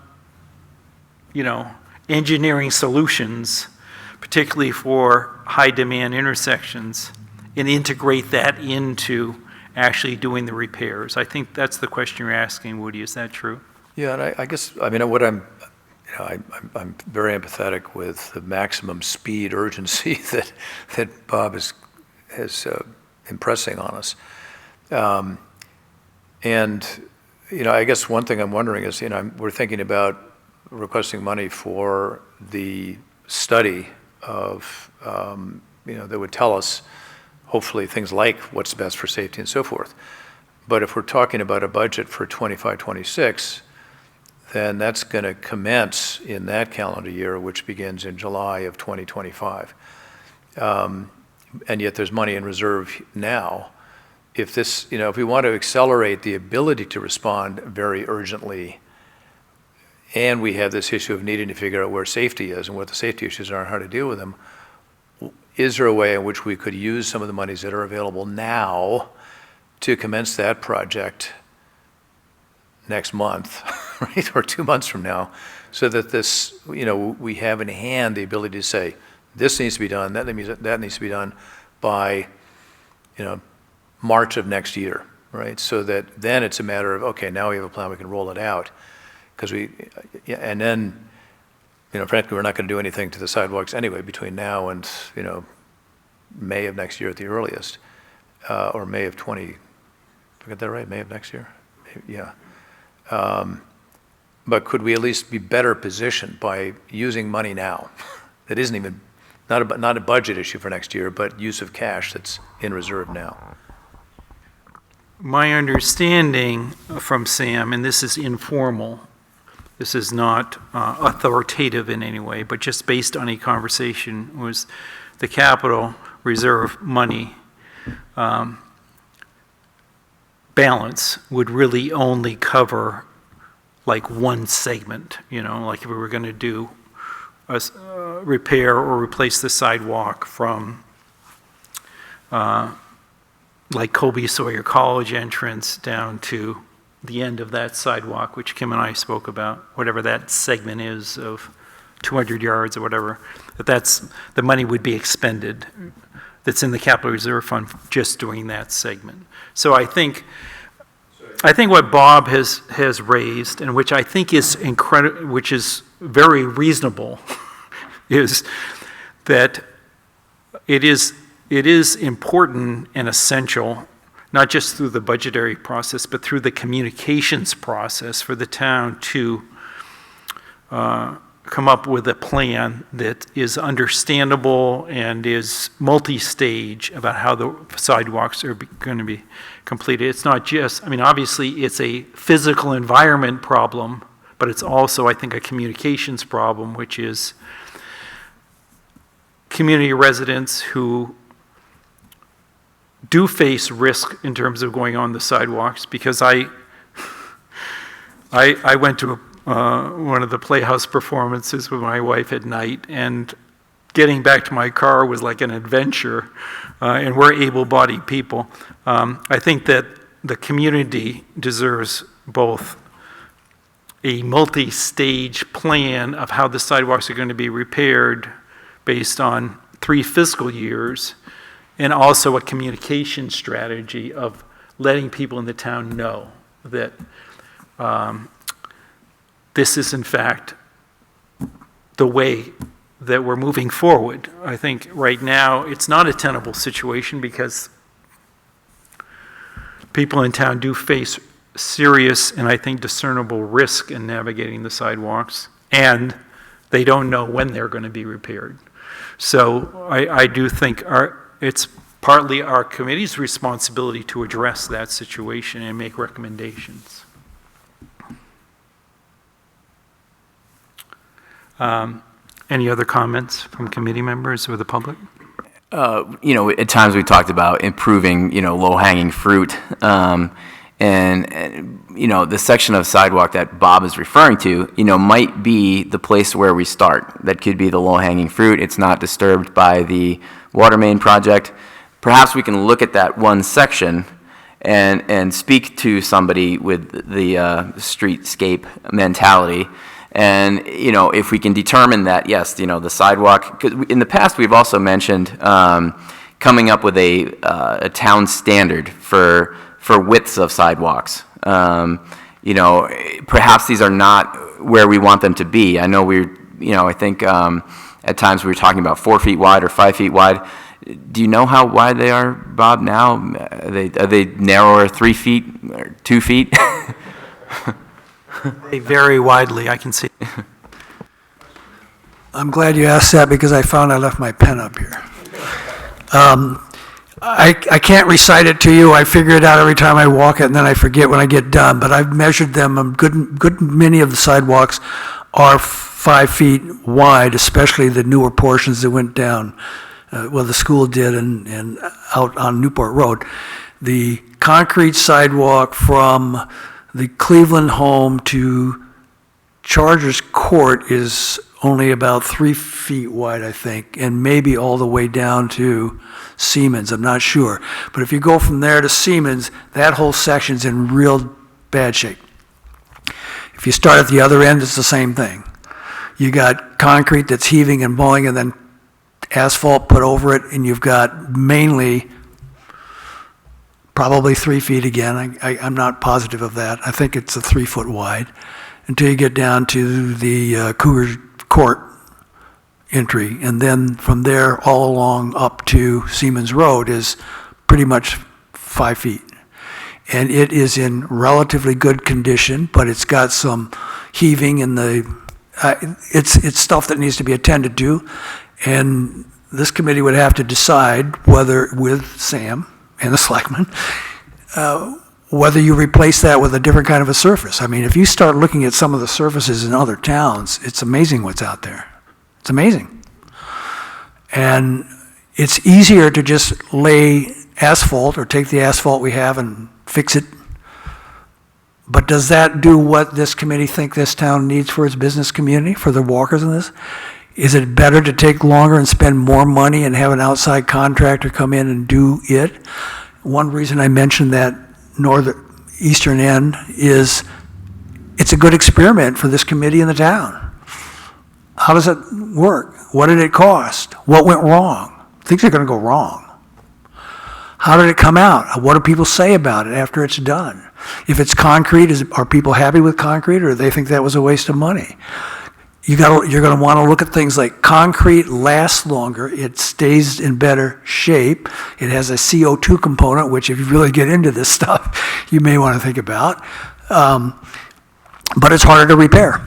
you know, engineering solutions, particularly for high-demand intersections, and integrate that into actually doing the repairs? I think that's the question you're asking, Woody. Is that true? Yeah, and I guess, I mean, what I'm very empathetic with the maximum speed urgency that Bob is impressing on us. And, you know, I guess one thing I'm wondering is, you know, we're thinking about requesting money for the study of, you know, that would tell us, hopefully, things like what's best for safety and so forth. But if we're talking about a budget for 25, 26, then that's going to commence in that calendar year, which begins in July of 2025. And yet there's money in reserve now. If this, you know, if we want to accelerate the ability to respond very urgently, and we have this issue of needing to figure out where safety is and what the safety issues are and how to deal with them, is there a way in which we could use some of the monies that are available now to commence that project next month, right, or 2 months from now, so that this, you know, we have in hand the ability to say, this needs to be done, that needs to be done by, you know, March of next year, right? So that then it's a matter of, okay, now we have a plan, we can roll it out. Because and then, you know, frankly, we're not going to do anything to the sidewalks anyway between now and, you know, May of next year at the earliest, or May of 20, did I get that right, May of next year? Yeah. But could we at least be better positioned by using money now? That isn't even, not a budget issue for next year, but use of cash that's in reserve now. My understanding from Sam, and this is informal, this is not authoritative in any way, but just based on a conversation, was the capital reserve money balance would really only cover like one segment, you know, like if we were going to do a repair or replace the sidewalk from like Colby Sawyer College entrance down to the end of that sidewalk, which Kim and I spoke about, whatever that segment is of 200 yards or whatever, the money would be expended that's in the capital reserve fund just doing that segment. So I think what Bob has raised, and which I think is which is very reasonable, is that it is important and essential, not just through the budgetary process, but through the communications process for the town to come up with a plan that is understandable and is multi-stage about how the sidewalks are going to be completed. It's not just, I mean, obviously it's a physical environment problem, but it's also, I think, a communications problem, which is community residents who do face risk in terms of going on the sidewalks, because I went to one of the Playhouse performances with my wife at night, and getting back to my car was like an adventure, and we're able-bodied people. I think that the community deserves both a multi-stage plan of how the sidewalks are going to be repaired based on 3 fiscal years, and also a communication strategy of letting people in the town know that this is in fact the way that we're moving forward. I think right now it's not a tenable situation because people in town do face serious and I think discernible risk in navigating the sidewalks, and they don't know when they're going to be repaired. So I do think it's partly our committee's responsibility to address that situation and make recommendations. Any other comments from committee members or the public? At times we talked about improving, low-hanging fruit. And the section of sidewalk that Bob is referring to, might be the place where we start. That could be the low-hanging fruit. It's not disturbed by the water main project. Perhaps we can look at that one section and speak to somebody with the streetscape mentality. And, if we can determine that, yes, the sidewalk, 'cause in the past we've also mentioned coming up with a town standard for widths of sidewalks. Perhaps these are not where we want them to be. I know I think at times we were talking about 4 feet wide or 5 feet wide. Do you know how wide they are, Bob, now? Are they narrower, 3 feet or 2 feet? They vary widely, I can see. I'm glad you asked that because I found I left my pen up here. I can't recite it to you. I figure it out every time I walk it, and then I forget when I get done. But I've measured them. A good many of the sidewalks are 5 feet wide, especially the newer portions that went down. The school did and out on Newport Road. The concrete sidewalk from the Cleveland home to Chargers Court is only about 3 feet wide, I think, and maybe all the way down to Seamans. I'm not sure. But if you go from there to Seamans, that whole section's in real bad shape. If you start at the other end, it's the same thing. You got concrete that's heaving and blowing, and then asphalt put over it, and you've got mainly probably 3 feet again. I'm not positive of that. I think it's a 3 foot wide until you get down to the Cougar Court entry. And then from there all along up to Seamans Road is pretty much 5 feet. And it is in relatively good condition, but it's got some heaving in the, it's stuff that needs to be attended to. And this committee would have to decide whether, with Sam and the selectmen, whether you replace that with a different kind of a surface. I mean, if you start looking at some of the surfaces in other towns, it's amazing what's out there. It's amazing. And it's easier to just lay asphalt or take the asphalt we have and fix it. But does that do what this committee think this town needs for its business community, for the walkers in this? Is it better to take longer and spend more money and have an outside contractor come in and do it? One reason I mentioned that eastern end is it's a good experiment for this committee in the town. How does it work? What did it cost? What went wrong? Things are going to go wrong. How did it come out? What do people say about it after it's done? If it's concrete, are people happy with concrete, or do they think that was a waste of money? You're going to want to look at things like concrete lasts longer, it stays in better shape, it has a CO2 component, which if you really get into this stuff, you may want to think about, but it's harder to repair.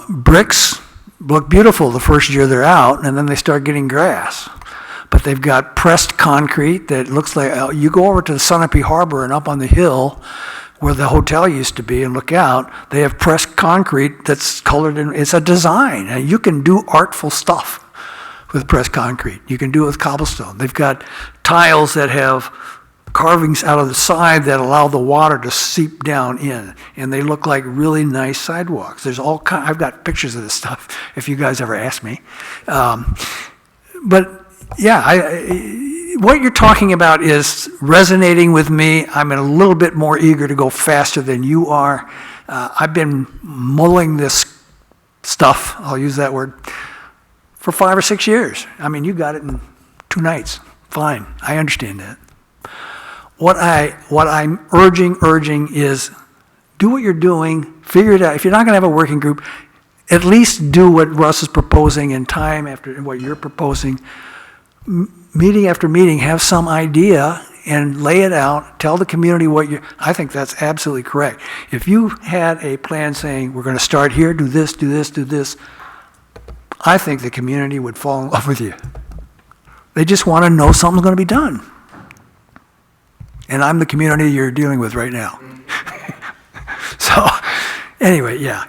Bricks look beautiful the first year they're out, and then they start getting grass. But they've got pressed concrete that looks like, you go over to the Sunapee Harbor and up on the hill where the hotel used to be and look out, they have pressed concrete that's colored in, it's a design. And you can do artful stuff with pressed concrete. You can do it with cobblestone. They've got tiles that have carvings out of the side that allow the water to seep down in, and they look like really nice sidewalks. There's all kind, I've got pictures of this stuff if you guys ever ask me. But yeah, what you're talking about is resonating with me. I'm a little bit more eager to go faster than you are. I've been mulling this stuff, I'll use that word, for 5 or 6 years. I mean, you got it in 2 nights. Fine, I understand that. What I'm urging is do what you're doing, figure it out. If you're not going to have a working group, at least do what Russ is proposing in time after what you're proposing. Meeting after meeting, have some idea and lay it out, tell the community what you, I think that's absolutely correct. If you had a plan saying, we're going to start here, do this, do this, do this, I think the community would fall in love with you. They just want to know something's going to be done. And I'm the community you're dealing with right now. So, anyway, yeah,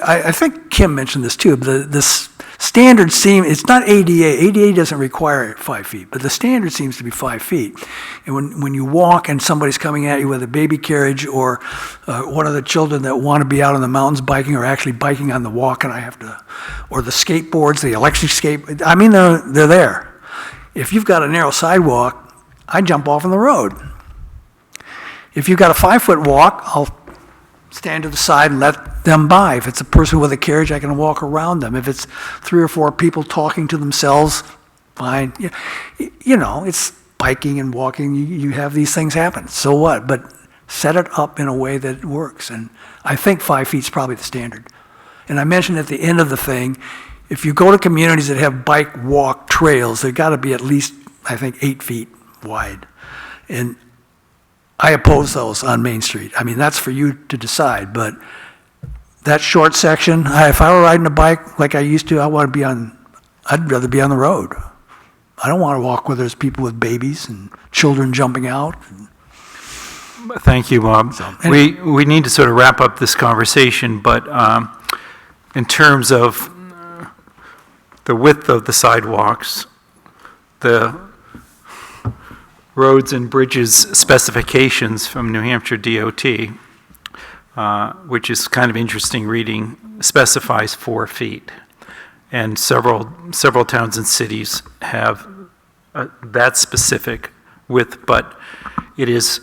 I think Kim mentioned this too. This standard it's not ADA. ADA doesn't require 5 feet, but the standard seems to be 5 feet. And when you walk and somebody's coming at you with a baby carriage or one of the children that want to be out in the mountains biking or actually biking on the walk, and or the skateboards, the electric I mean, they're there. If you've got a narrow sidewalk, I jump off on the road. If you've got a 5-foot walk, I'll stand to the side and let them by. If it's a person with a carriage, I can walk around them. If it's 3 or 4 people talking to themselves, fine. You know, it's biking and walking. You have these things happen. So what? But set it up in a way that it works. And I think 5 feet is probably the standard. And I mentioned at the end of the thing, if you go to communities that have bike walk trails, they've got to be at least, I think, 8 feet wide. And I oppose those on Main Street. I mean, that's for you to decide, but that short section, if I were riding a bike like I used to, I'd rather be on the road. I don't want to walk where there's people with babies and children jumping out. Thank you, Bob. So, anyway. We need to sort of wrap up this conversation, but in terms of the width of the sidewalks, the roads and bridges specifications from New Hampshire DOT, which is kind of interesting reading, specifies 4 feet. And several towns and cities have that specific width, but it is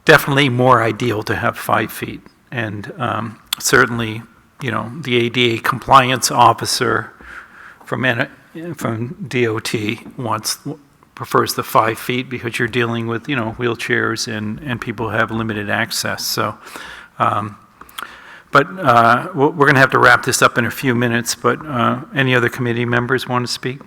definitely more ideal to have 5 feet. And certainly, the ADA compliance officer from DOT prefers the 5 feet because you're dealing with, wheelchairs and people who have limited access. So, but we're going to have to wrap this up in a few minutes, but any other committee members want to speak?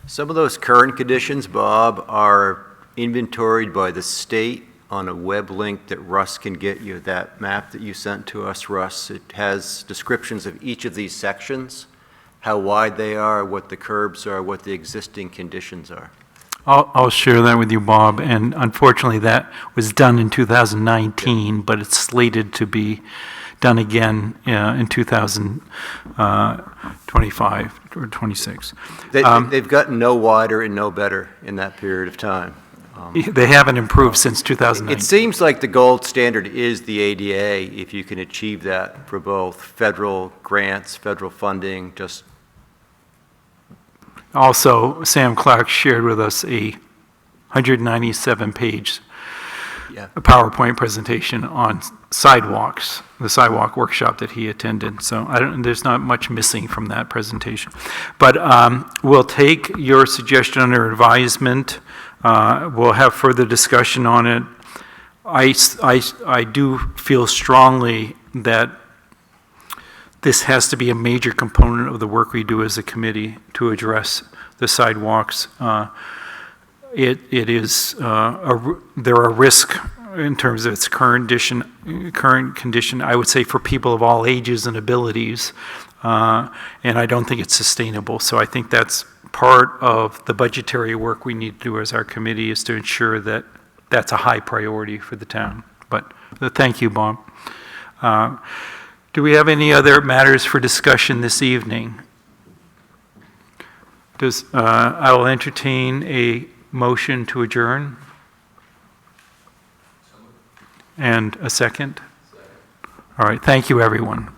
Some of those current conditions, Bob, are inventoried by the state on a web link that Russ can get you, that map that you sent to us, Russ. It has descriptions of each of these sections, how wide they are, what the curbs are, what the existing conditions are. I'll share that with you, Bob, and unfortunately that was done in 2019, but it's slated to be done again in 2025 or 26. They've gotten no wider and no better in that period of time. They haven't improved since 2009. It seems like the gold standard is the ADA, if you can achieve that for both federal grants, federal funding, just. Also, Sam Clark shared with us a 197-page Yeah. a PowerPoint presentation on sidewalks, the sidewalk workshop that he attended. So there's not much missing from that presentation. But we'll take your suggestion under advisement. We'll have further discussion on it. I do feel strongly that this has to be a major component of the work we do as a committee to address the sidewalks. There are risks in terms of its current condition, I would say, for people of all ages and abilities, and I don't think it's sustainable. So I think that's part of the budgetary work we need to do as our committee, is to ensure that that's a high priority for the town. But thank you, Bob. Do we have any other matters for discussion this evening? I will entertain a motion to adjourn. And a second? All right, thank you, everyone.